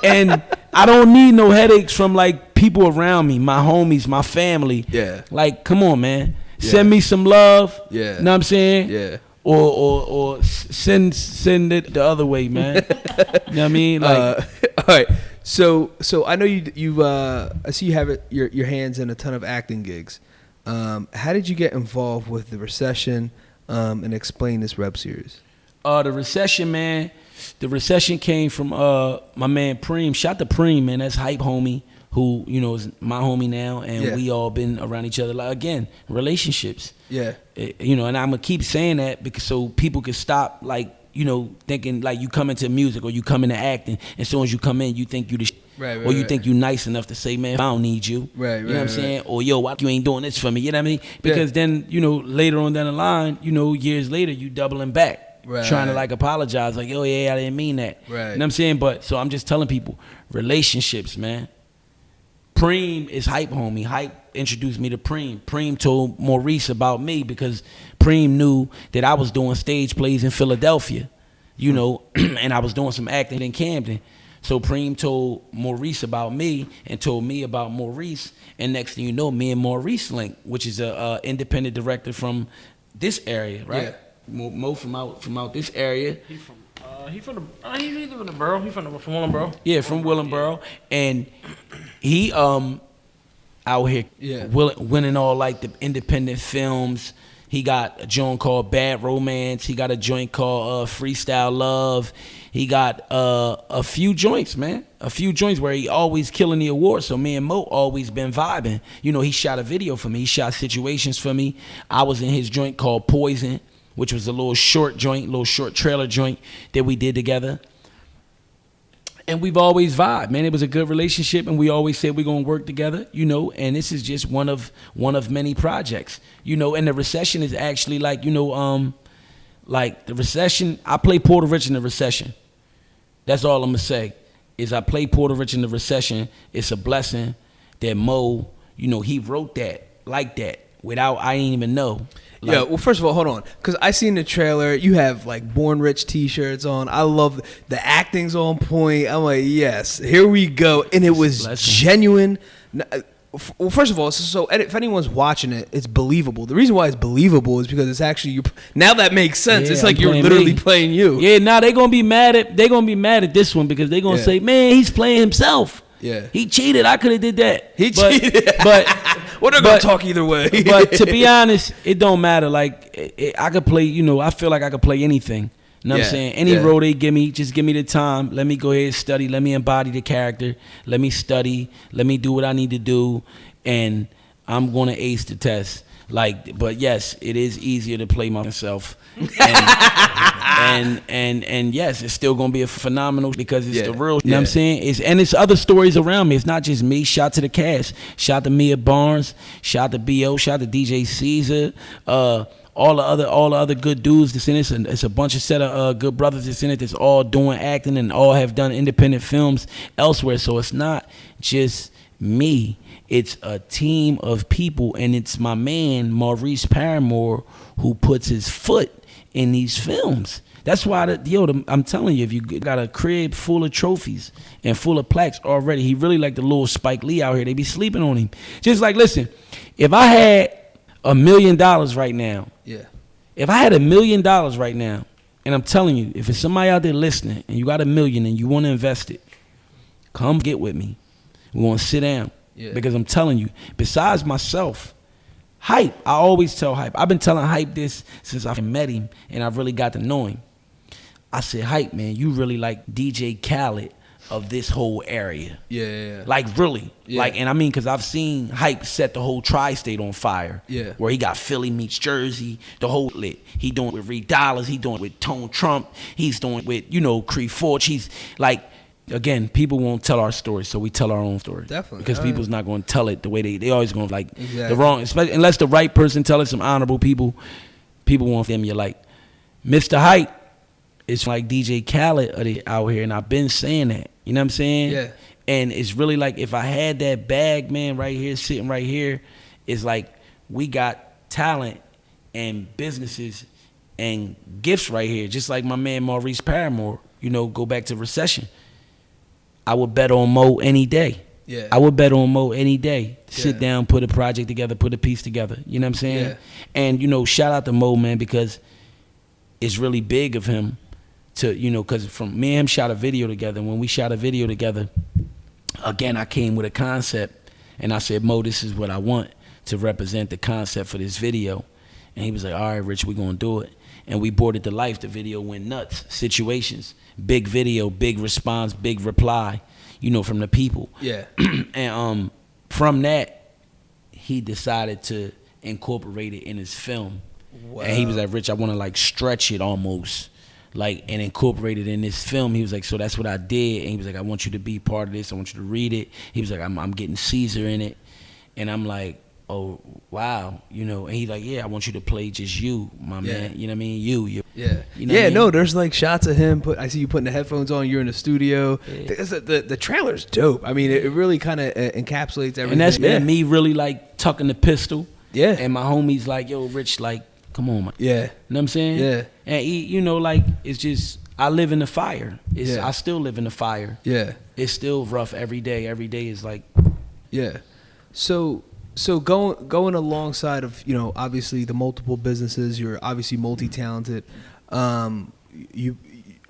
and I don't need no headaches from like people around me, my homies, my family. Yeah. Like, come on, man. Send me some love. Yeah. You know what I'm saying? Yeah. Or send it the other way, man. You know what I mean? Like, all right. So I know you I see you have your hands in a ton of acting gigs. How did you get involved with The Recession and explain this web series? The Recession, man. The Recession came from my man Preem. Shout to Preem, man. That's Hype homie, who, you know, is my homie now, and we all been around each other. Like, again, relationships. Yeah. You know, and I'm gonna keep saying that because so people can stop, like, you know, thinking like you come into music or you come into acting, and as soon as you come in, you think you the or you think you nice enough to say, man, I don't need you. You know what I'm saying? Or, yo, why you ain't doing this for me? You know what I mean? Because then, you know, later on down the line, you know, years later, you doubling back. Trying to like apologize, like, oh yeah, I didn't mean that. You know what I'm saying? But so I'm just telling people, relationships, man. Preem is Hype homie. Hype introduced me to Preem. Preem told Maurice about me because Preem knew that I was doing stage plays in Philadelphia, you know, and I was doing some acting in Camden. So Preem told Maurice about me and told me about Maurice. And next thing you know, me and Maurice linked, which is a independent director from this area, right? Yeah. Mo from out this area. He live in the borough. He from Willingboro. Yeah, from Willingboro, and he out here winning all like the independent films. He got a joint called Bad Romance. He got a joint called Freestyle Love. He got a few joints, man. A few joints where he always killing the awards. So me and Mo always been vibing. You know, he shot a video for me. He shot Situations for me. I was in his joint called Poison, which was a little short trailer joint that we did together. And we've always vibed, man. It was a good relationship, and we always said we're gonna work together, you know. And this is just one of many projects, you know. And The Recession is actually like, you know, like The Recession. I play Porta Rich in The Recession. That's all I'm gonna say. Is I play Porta Rich in The Recession. It's a blessing that Mo, you know, he wrote that like that. without I didn't even know. Like, yeah, well, first of all, hold on, because I seen the trailer. You have like Born Rich T-shirts on. I love the acting's on point. I'm like, yes, here we go, and it was genuine. Well, first of all, so if anyone's watching it, it's believable. The reason why it's believable is because it's actually now that makes sense. Yeah, it's like you're literally playing you. Yeah, now they're gonna be mad at this one because they're gonna say, man, he's playing himself. Yeah, he cheated. I could have did that. He cheated, but we're not gonna talk either way. But to be honest, it don't matter. Like I could play. I feel like I could play anything. You know what I'm saying? Any role they give me, just give me the time. Let me go ahead and study. Let me embody the character. Let me study. Let me do what I need to do, and I'm gonna ace the test. But yes, it is easier to play myself, and yes, it's still gonna be a phenomenal because it's the real. You know what I'm saying? It's other stories around me. It's not just me. Shout to the cast. Shout to Mia Barnes. Shout to B.O. Shout to DJ Caesar. All the other good dudes that's in it. It's a bunch of set of good brothers that's in it that's all doing acting and all have done independent films elsewhere. So it's not just me. It's a team of people, and it's my man Maurice Paramore who puts his foot in these films. That's why I'm telling you, if you got a crib full of trophies and full of plaques already, he really like the little Spike Lee out here. They be sleeping on him. Just like, listen, if I had $1 million right now, if I had $1 million right now, and I'm telling you, if it's somebody out there listening and you got $1 million and you want to invest it, come get with me. We're gonna sit down. Yeah. Because I'm telling you, besides myself, Hype, I always tell Hype. I've been telling Hype this since I met him and I really got to know him. I said, Hype, man, you really like DJ Khaled of this whole area. Yeah. Like, really. Yeah. Like, and I mean, because I've seen Hype set the whole tri-state on fire. Yeah. Where he got Philly meets Jersey, the whole lit. He doing it with Reed Dollars. He doing it with Tone Trump. He's doing it with, Cree Forge. He's like, again, people won't tell our story, so we tell our own story. Definitely. Because people's not going to tell it the way they always going to, like, the wrong, especially unless the right person tell it, some honorable people want them. You're like, Mr. Hype is like DJ Khaled out here, and I've been saying that. You know what I'm saying? Yeah. And it's really like, if I had that bag, man, right here, sitting right here, it's like we got talent and businesses and gifts right here, just like my man Maurice Paramore, go back to Recession. I would bet on Mo any day. Yeah. I would bet on Mo any day. Sit down, put a project together, put a piece together. You know what I'm saying? Yeah. And, shout out to Mo, man, because it's really big of him to, because from me and him shot a video together. And when we shot a video together, again, I came with a concept. And I said, Mo, this is what I want to represent the concept for this video. And he was like, all right, Rich, we're going to do it. And we brought it to life. The video went nuts. Situations. Big video, big response, big reply, from the people. Yeah. And from that, he decided to incorporate it in his film. Wow. And he was like, Rich, I want to like stretch it almost, like, and incorporate it in this film. He was like, so that's what I did. And he was like, I want you to be part of this. I want you to read it. He was like, I'm getting Caesar in it. And I'm like, oh, wow, and he's like, yeah, I want you to play just you, my man, you know what I mean, you. Yeah. You know what I mean? No, there's like shots of him, I see you putting the headphones on, you're in the studio. Yeah. The trailer's dope. I mean, it really kind of encapsulates everything. And that's me really like tucking the pistol. Yeah. And my homie's like, yo, Rich, like, come on, man. Yeah. You know what I'm saying? Yeah. And he, like, it's just, I live in the fire. I still live in the fire. Yeah. It's still rough every day. Every day is like. Yeah. So going alongside of, obviously the multiple businesses, you're obviously multi-talented. You,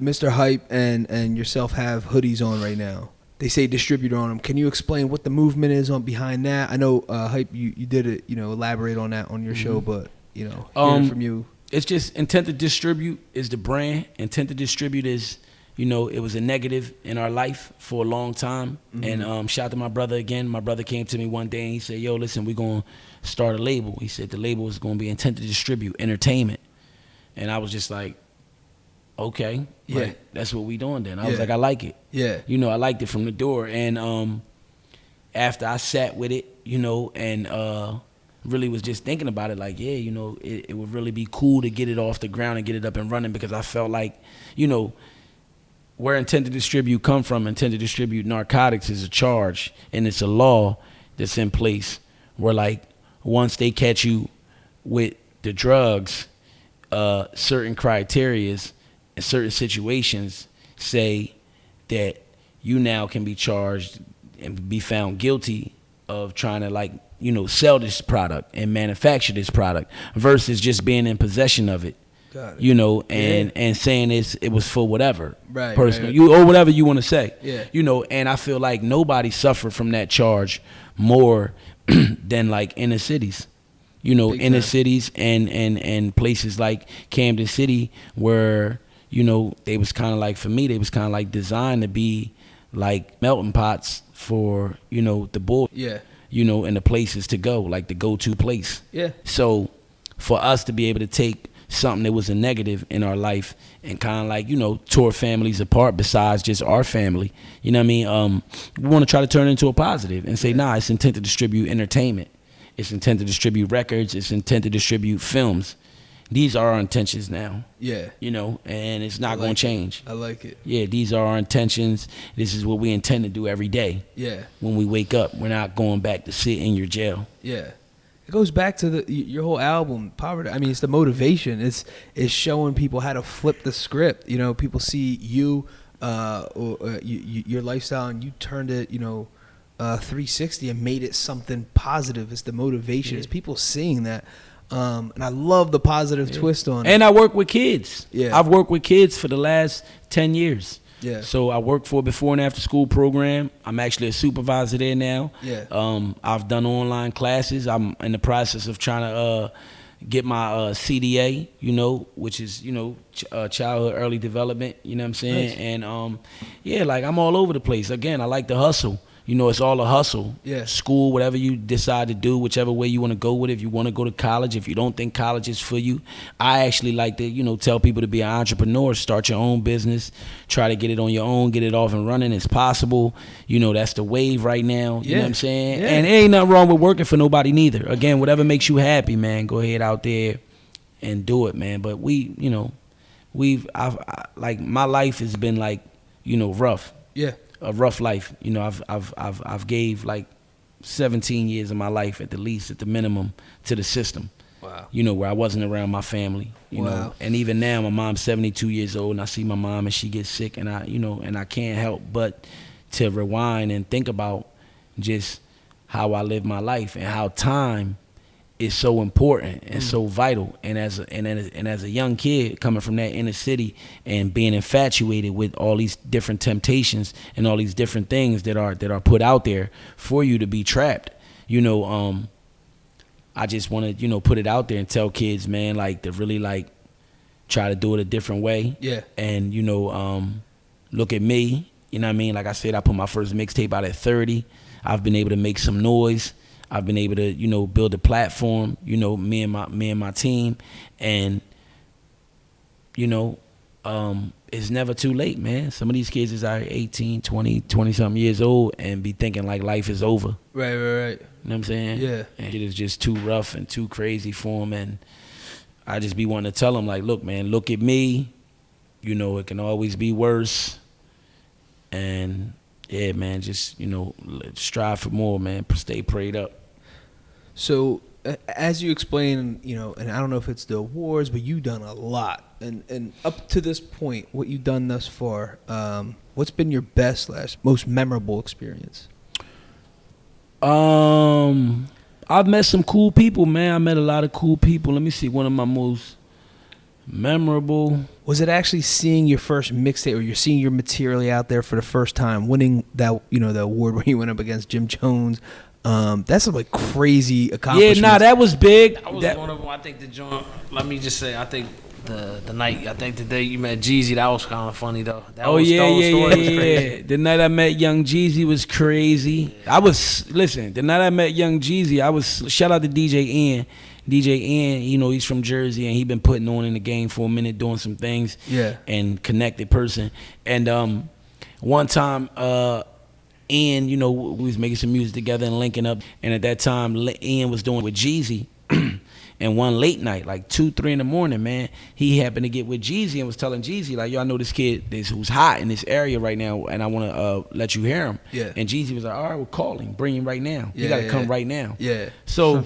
Mr. Hype and yourself have hoodies on right now. They say distributor on them. Can you explain what the movement is on behind that? I know Hype, you did it, elaborate on that on your show, but hearing from you. It's just Intent to Distribute is the brand. Intent to Distribute is, it was a negative in our life for a long time. Mm-hmm. And shout out to my brother again. My brother came to me one day and he said, yo, listen, we're going to start a label. He said the label is going to be Intent to Distribute Entertainment. And I was just like, okay, like, that's what we doing then. I was like, I like it. Yeah. I liked it from the door. And after I sat with it, and really was just thinking about it, like, it would really be cool to get it off the ground and get it up and running, because I felt like, where Intent to Distribute come from, Intent to Distribute narcotics is a charge, and it's a law that's in place where, like, once they catch you with the drugs, certain criterias and certain situations say that you now can be charged and be found guilty of trying to, like, you know, sell this product and manufacture this product versus just being in possession of it. You know, and saying it was for whatever, personal, you or whatever you want to say. You know, and I feel like nobody suffered from that charge more than like inner cities. You know, inner cities and places like Camden City, where, you know, they was kind of like, for me, they was kind of like designed to be like melting pots for, you know, the boy. You know, and the places to go, like the go-to place. So for us to be able to take something that was a negative in our life and kind of like, you know, tore families apart besides just our family, you know what I mean? We want to try to turn it into a positive and say, nah, it's intent to distribute entertainment. It's intent to distribute records. It's intent to distribute films. These are our intentions now. You know, and it's not going to change. I like it. These are our intentions. This is what we intend to do every day. When we wake up, we're not going back to sit in your jail. It goes back to your whole album, Poverty. I mean, it's the motivation. It's showing people how to flip the script. You know, people see you, your lifestyle, and you turned it, you know, 360 and made it something positive. It's the motivation. It's people seeing that. And I love the positive twist on it. And I work with kids. I've worked with kids for the last 10 years. So I work for a before and after school program. I'm actually a supervisor there now. I've done online classes. I'm in the process of trying to get my CDA, you know, which is, you know, childhood early development, you know what I'm saying? Nice. And like, I'm all over the place. Again, I like to hustle. You know, it's all a hustle. School, whatever you decide to do, whichever way you want to go with it. If you want to go to college, if you don't think college is for you, I actually like to, you know, tell people to be an entrepreneur, start your own business, try to get it on your own, get it off and running as possible. You know, that's the wave right now. You know what I'm saying? And there ain't nothing wrong with working for nobody neither. Again, whatever makes you happy, man, go ahead out there and do it, man. But we, you know, like, my life has been like, you know, rough. A rough life. You know, I've gave like 17 years of my life at the least, at the minimum, to the system. You know, where I wasn't around my family, you know. And even now, my mom's 72 years old, and I see my mom and she gets sick, and I can't help but to rewind and think about just how I live my life and how time is so important and so vital. And as a young kid coming from that inner city and being infatuated with all these different temptations and all these different things that are put out there for you to be trapped, you know, I just want to, you know, put it out there and tell kids, man, like, to really, like, try to do it a different way. And, you know, look at me, you know what I mean? Like I said, I put my first mixtape out at 30. I've been able to make some noise. I've been able to, you know, build a platform, you know, me and my team. And, you know, it's never too late, man. Some of these kids is out 18, 20-something years old and be thinking like life is over. Right. You know what I'm saying? And it is just too rough and too crazy for them. And I just be wanting to tell them, like, look, man, look at me. You know, it can always be worse. And yeah, man, just, you know, strive for more, man. Stay prayed up. So, as you explain, you know, and I don't know if it's the awards, but you've done a lot. And up to this point, what you've done thus far, what's been your best / most memorable experience? I've met some cool people, man. I met a lot of cool people. Let me see, one of my most memorable. Was it actually seeing your first mixtape, or you're seeing your material out there for the first time, winning that, you know, the award where you went up against Jim Jones? That's some like crazy accomplishment. Yeah, that was big. That was one of them. I think the joint. Let me just say, I think the night. I think the day you met Jeezy, that was kind of funny though. That was crazy. The night I met Young Jeezy was crazy. Yeah. The night I met Young Jeezy, shout out to DJ N. DJ N, you know, he's from Jersey and he been putting on in the game for a minute, doing some things. And connected person. And one time, Ian, you know, we was making some music together and linking up. And at that time, Ian was doing with Jeezy. And one late night, like 2, 3 in the morning, man, he happened to get with Jeezy and was telling Jeezy, like, yo, I know this kid who's hot in this area right now, and I want to let you hear him. Yeah. And Jeezy was like, all right, well, call him. Bring him right now. You got to come right now. Yeah. So,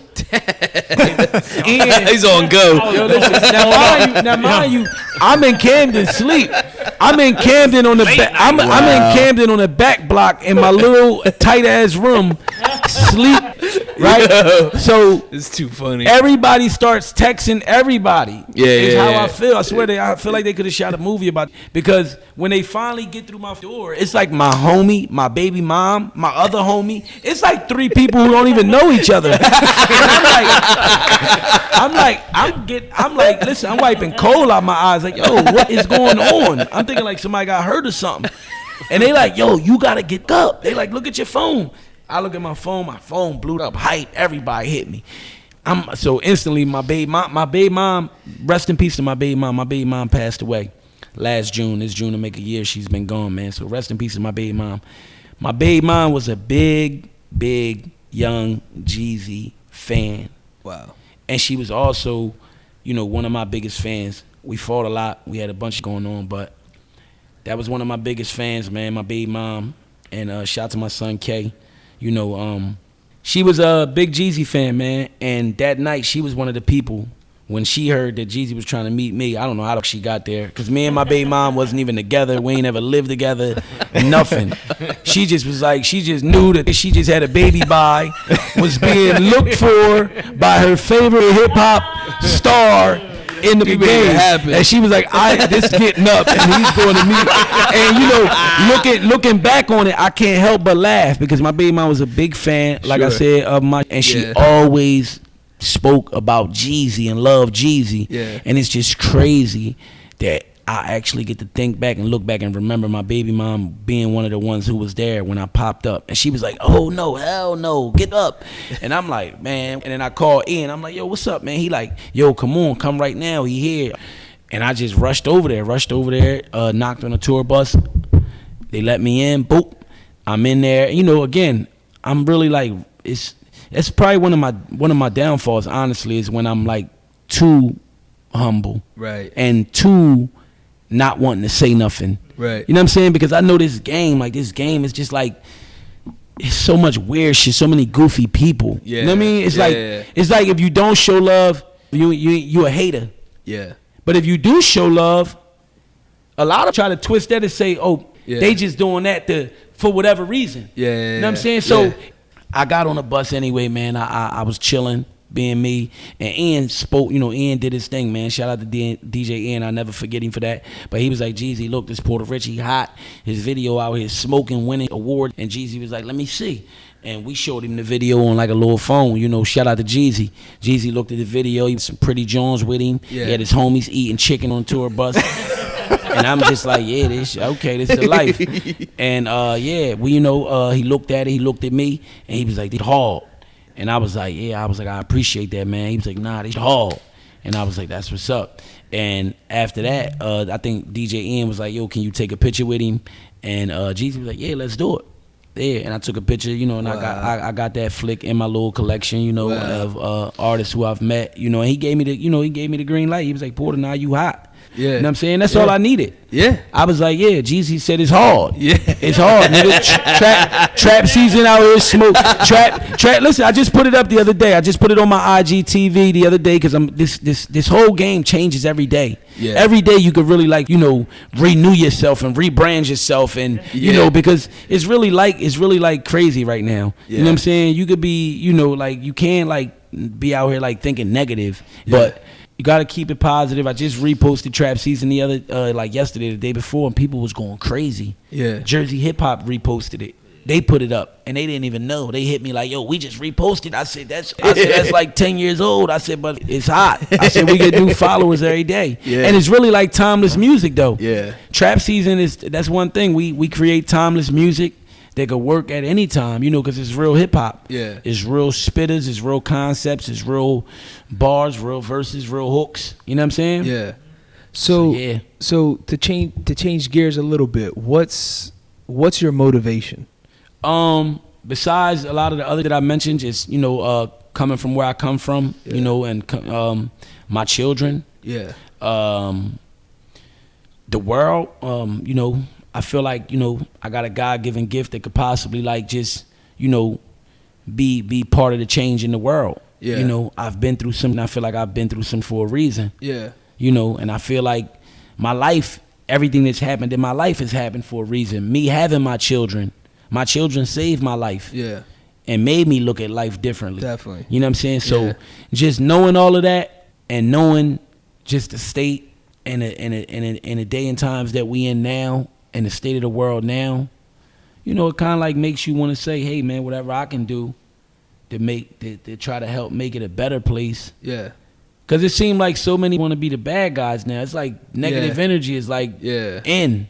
he's on go. Yo, listen, now mind you, I'm in Camden sleep. I'm in Camden on the back. I'm in Camden on the back block in my little tight ass room, sleep. Right, so it's too funny. Everybody starts texting everybody. It's how I feel. I swear, I feel like they could have shot a movie about it. Because when they finally get through my door, it's like my homie, my baby mom, my other homie. It's like 3 people who don't even know each other. And I'm like, listen, I'm wiping coal out my eyes. Like, yo, what is going on? I'm thinking like somebody got hurt or something. And they like, yo, you gotta get up. They like, look at your phone. I look at my phone blew up, height, everybody hit me. So instantly my baby mom, rest in peace to my baby mom passed away last June. This June to make a year she's been gone, man. So rest in peace to my baby mom. My baby mom was a big young Jeezy fan. Wow. And she was also, one of my biggest fans. We fought a lot. We had a bunch going on, but that was one of my biggest fans, man, my baby mom. And shout out to my son K. She was a big Jeezy fan, man. And that night, she was one of the people, when she heard that Jeezy was trying to meet me, I don't know how she got there, because me and my baby mom wasn't even together. We ain't ever lived together, nothing. She just was like, she just knew that she just had a baby by, was being looked for by her favorite hip-hop star in the game, and she was like, this getting up, and he's going to meet. And looking back on it, I can't help but laugh, because my baby mom was a big fan, like I said, of my, and she always spoke about Jeezy and loved Jeezy. And it's just crazy that I actually get to think back and look back and remember my baby mom being one of the ones who was there when I popped up. And she was like, oh no, hell no, get up. And I'm like, man. And then I called Ian. I'm like, yo, what's up, man? He like, yo, come right now. He here. And I just rushed over there, knocked on a tour bus. They let me in. Boop. I'm in there. Again, I'm really like, it's probably one of my downfalls, honestly, is when I'm like too humble. Right. And too not wanting to say nothing. Right. You know what I'm saying? Because I know this game is just like, it's so much weird shit, so many goofy people. Yeah. You know what I mean? It's like if you don't show love, you a hater. Yeah. But if you do show love, a lot of try to twist that and say, they just doing that for whatever reason. Yeah. You know what I'm saying? So I got on a bus anyway, man. I was chilling, being me, and Ian spoke. Ian did his thing, man. Shout out to DJ Ian. I'll never forget him for that. But he was like, Jeezy, look, this Porta Rich, he hot. His video out here smoking, winning award. And Jeezy was like, let me see. And we showed him the video on like a little phone. Shout out to Jeezy. Jeezy looked at the video. He was some pretty Jones with him. Yeah. He had his homies eating chicken on tour bus. And I'm just like, this is the life. And he looked at it, he looked at me, and he was like, "This hard." And I was like, I appreciate that, man. He was like, nah, this hard. And I was like, that's what's up. And after that, I think DJ Ian was like, yo, can you take a picture with him? And Jeezy was like, yeah, let's do it. Yeah, and I took a picture, and I got that flick in my little collection, of artists who I've met, and he gave me the green light. He was like, Porter, now you hot. Yeah. You know what I'm saying? That's all I needed. Yeah. I was like, Jeezy said it's hard. Yeah. It's hard, nigga. Trap season out here, smoke. Trap. Listen, I just put it up the other day. I just put it on my IGTV the other day because this whole game changes every day. Yeah. Every day you could really renew yourself and rebrand yourself and because it's really like crazy right now. Yeah. You know what I'm saying? You could be, you can't be out here thinking negative, but you gotta keep it positive. I just reposted Trap Season the other yesterday, the day before, and people was going crazy. Yeah. Jersey Hip Hop reposted it. They put it up and they didn't even know. They hit me like, yo, we just reposted. I said that's like 10 years old. I said, but it's hot. I said we get new followers every day. Yeah. And it's really like timeless music though. Yeah. Trap Season that's one thing. We create timeless music that could work at any time, because it's real hip hop. Yeah. It's real spitters, it's real concepts, it's real bars, real verses, real hooks. You know what I'm saying? Yeah. So to change gears a little bit, what's your motivation? Besides a lot of the other that I mentioned, just coming from where I come from, you know, and my children. Yeah. The world, you know, I feel like, you know, I got a God-given gift that could possibly like just, you know, be part of the change in the world. Yeah. You know, I've been through something. I feel like I've been through something for a reason. Yeah. You know, and I feel like my life, everything that's happened in my life has happened for a reason. Me having my children saved my life. Yeah. And made me look at life differently. Definitely. You know what I'm saying? So just knowing all of that and knowing just the state and the day and times that we in now and the state of the world now, you know, it kind of like makes you want to say, hey, man, whatever I can do to try to help make it a better place. Yeah. Because it seems like so many want to be the bad guys now. It's like negative energy is like in.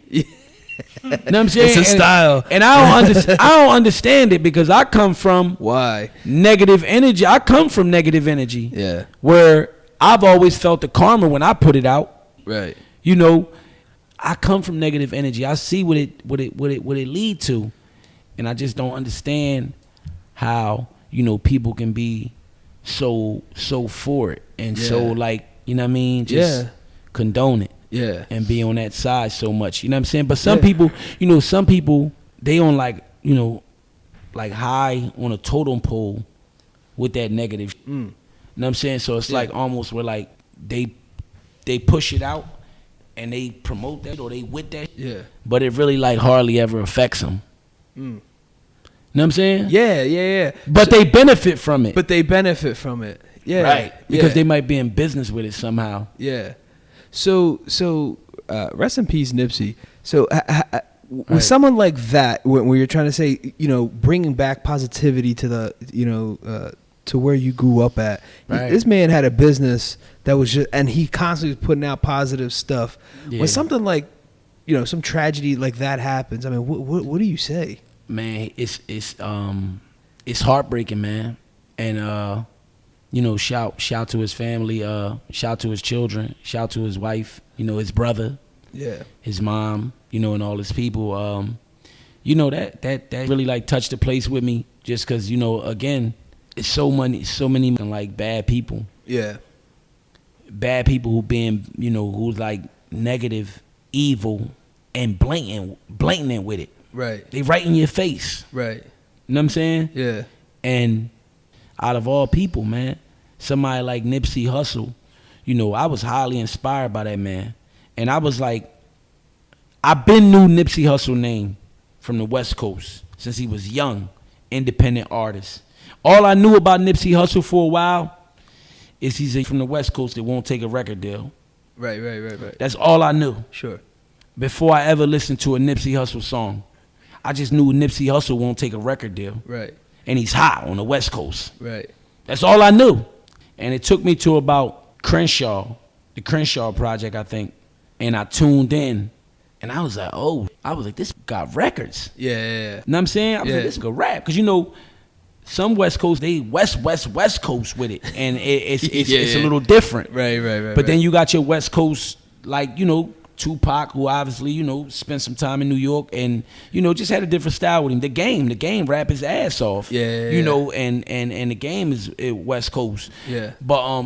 You know what I'm saying? It's a style. And I don't understand it because I come from negative energy. I come from negative energy. Yeah. Where I've always felt the karma when I put it out. Right. You know, I come from negative energy. I see what it lead to. And I just don't understand how, you know, people can be so for it and so like, you know what I mean, just condone it. Yeah. And be on that side so much. You know what I'm saying? But some people, you know, they on like, you know, like high on a totem pole with that negative. You know what I'm saying? So it's like almost where like they push it out and they promote that or they with that. Yeah. But it really like hardly ever affects them. You know what I'm saying? Yeah. But they benefit from it. Yeah. Right. Because they might be in business with it somehow. Yeah. So rest in peace, Nipsey. So with someone like that, when you're trying to say, you know, bringing back positivity to the, you know, to where you grew up at, this man had a business that was just, and he constantly was putting out positive stuff. When something like, you know, some tragedy like that happens, I mean, what do you say? Man, it's heartbreaking, man, and you know, shout to his family, shout to his children, shout to his wife, you know, his brother, his mom, you know, and all his people. You know, that really like touched the place with me, just because, you know, again, it's so many like bad people. Yeah. Bad people who being, you know, who's like negative, evil, and blatant with it. Right. They right in your face. Right. You know what I'm saying? Yeah. And out of all people, man, somebody like Nipsey Hussle, you know, I was highly inspired by that man. And I was like, I've been knew Nipsey Hussle name from the West Coast since he was young, independent artist. All I knew about Nipsey Hussle for a while is he's from the West Coast that won't take a record deal. Right. That's all I knew. Sure. Before I ever listened to a Nipsey Hussle song, I just knew Nipsey Hussle won't take a record deal. Right. And he's hot on the West Coast. Right. That's all I knew. And it took me to about Crenshaw, the Crenshaw Project, I think. And I tuned in. And I was like, this got records. Yeah. You know what I'm saying? I was like, this is a rap. Because, you know, some West Coast, they West Coast with it. And it's a little different. Right. But then you got your West Coast, like, you know, Tupac, who obviously, you know, spent some time in New York and, you know, just had a different style with him. The game rap his ass off. Yeah. You know, and the game is West Coast. Yeah. But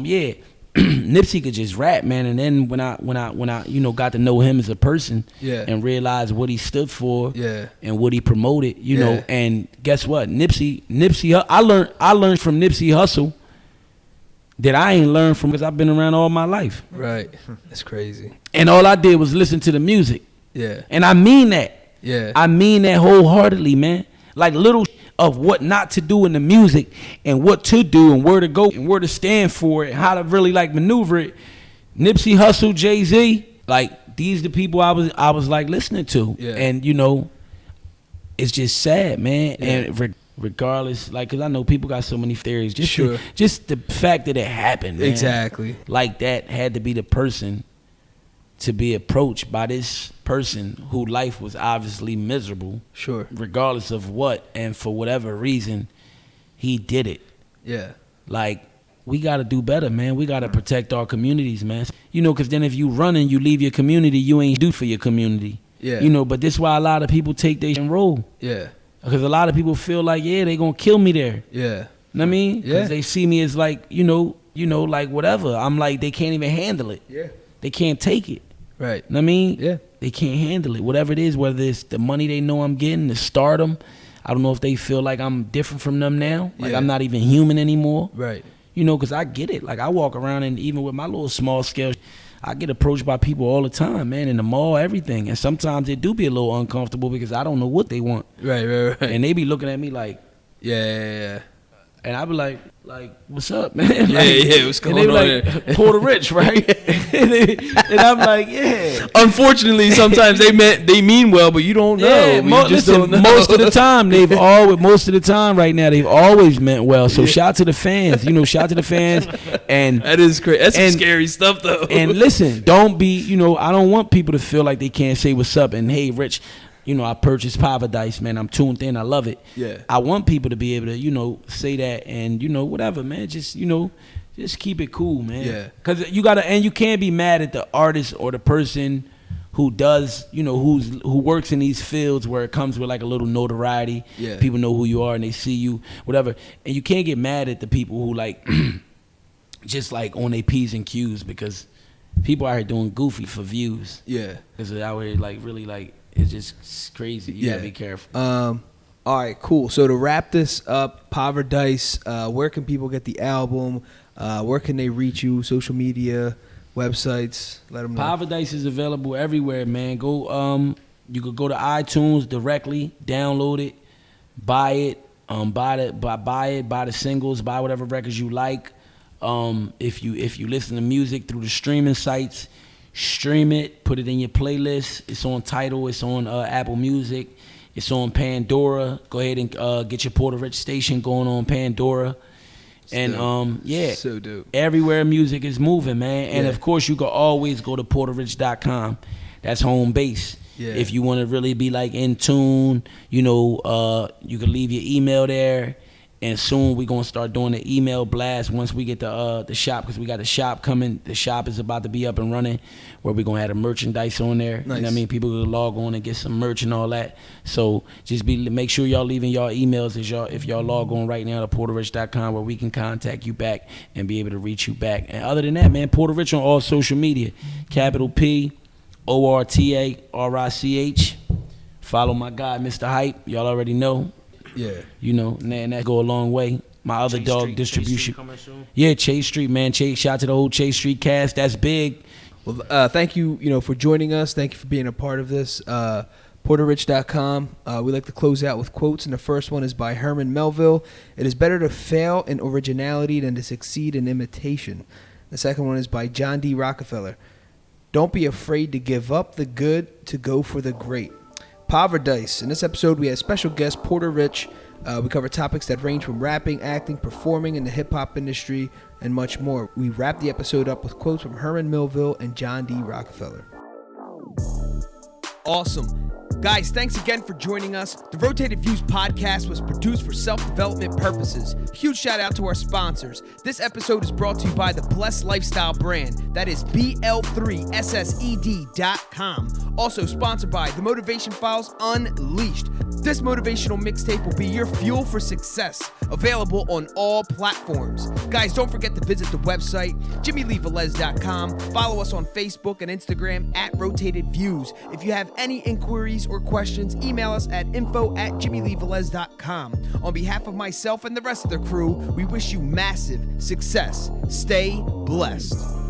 Nipsey could just rap, man. And then when I you know, got to know him as a person and realized what he stood for and what he promoted, you know, and guess what? Nipsey I learned from Nipsey Hussle that I ain't learned from because I've been around all my life. Right. That's crazy. And all I did was listen to the music. Yeah. And I mean that. Yeah. I mean that wholeheartedly, man. Like little of what not to do in the music and what to do and where to go and where to stand for it, how to really like maneuver it. Nipsey Hussle, Jay-Z, like these the people I was like listening to. Yeah. And you know, it's just sad, man. Yeah. And regardless, like, cause I know people got so many theories. Just the fact that it happened, man. Exactly. Like that had to be the person to be approached by this person whose life was obviously miserable. Sure. Regardless of what and for whatever reason, he did it. Yeah. Like, we got to do better, man. We got to protect our communities, man. You know, cause then if you run and you leave your community, you ain't do for your community. Yeah. You know, but this is why a lot of people take their and roll. Yeah. Because a lot of people feel like, they gonna kill me there. Yeah. Know what I mean? Yeah. Cause they see me as like, like whatever. I'm like, they can't even handle it. Yeah. They can't take it. Right. Know what I mean? Yeah. They can't handle it. Whatever it is, whether it's the money they know I'm getting, the stardom. I don't know if they feel like I'm different from them now. Like I'm not even human anymore. Right. Because I get it. Like I walk around and even with my little small scale, I get approached by people all the time, man, in the mall, everything. And sometimes it do be a little uncomfortable because I don't know what they want. Right. And they be looking at me like, yeah. And I be like, what's up, man? What's going on? And they be like, Porta Rich, right? and I'm like, yeah. Unfortunately, sometimes they mean well, but you don't know. Yeah, don't know. most of the time right now, they've always meant well. So shout out to the fans, shout out to the fans. And that is great. That's some scary stuff, though. And listen, don't be, I don't want people to feel like they can't say what's up. And hey, Rich, I purchased Poverdise, man. I'm tuned in. I love it. Yeah. I want people to be able to, say that and, whatever, man. Just, just keep it cool, man. Yeah. Because you can't be mad at the artist or the person who does, who works in these fields where it comes with like a little notoriety. Yeah. People know who you are and they see you, whatever. And you can't get mad at the people who like, just like on their P's and Q's because people out here doing goofy for views. Yeah. Because out here like really like, it's just crazy. You gotta be careful. All right, cool. So to wrap this up, Poverdise, where can people get the album? Where can they reach you? Social media, websites? Let them know. Poverdise is available everywhere, man. Go. You could go to iTunes directly, download it, buy it. Buy the singles, buy whatever records you like. If you listen to music through the streaming sites. Stream it, put it in your playlist. It's on Tidal, it's on Apple Music, it's on Pandora. Go ahead and get your Porta Rich station going on Pandora. And so dope. Everywhere music is moving, man. And of course you can always go to PortaRich.com. That's home base. Yeah. If you want to really be like in tune, you can leave your email there. And soon we're gonna start doing the email blast once we get the shop, because we got the shop coming. The shop is about to be up and running, where we're gonna have the merchandise on there. Nice. You know what I mean? People can log on and get some merch and all that. So just make sure y'all leaving y'all emails if y'all log on right now to PortaRich.com, where we can contact you back and be able to reach you back. And other than that, man, Porta Rich on all social media, capital PORTARICH. Follow my guy, Mr. Hype. Y'all already know. Yeah. And that go a long way. My other Chase dog Street, distribution. Chase Street coming soon? Yeah, Chase Street, man. Shout out to the whole Chase Street cast. That's big. Well, thank you, for joining us. Thank you for being a part of this. PortaRich.com. We like to close out with quotes, and the first one is by Herman Melville. It is better to fail in originality than to succeed in imitation. The second one is by John D. Rockefeller. Don't be afraid to give up the good to go for the great. Poverdise. In this episode, we had special guest Porta Rich. We cover topics that range from rapping, acting, performing in the hip-hop industry, and much more. We wrap the episode up with quotes from Herman Melville and John D. Rockefeller. Awesome. Guys, thanks again for joining us. The Rotated Views podcast was produced for self-development purposes. Huge shout out to our sponsors. This episode is brought to you by the Blessed Lifestyle brand. That is BL3SSED.com. Also sponsored by The Motivation Files Unleashed. This motivational mixtape will be your fuel for success. Available on all platforms. Guys, don't forget to visit the website, JimmyleeVelez.com. Follow us on Facebook and Instagram at Rotated Views. If you have any inquiries or questions, email us at info@JimmyleeVelez.com. On behalf of myself and the rest of the crew, we wish you massive success. Stay blessed.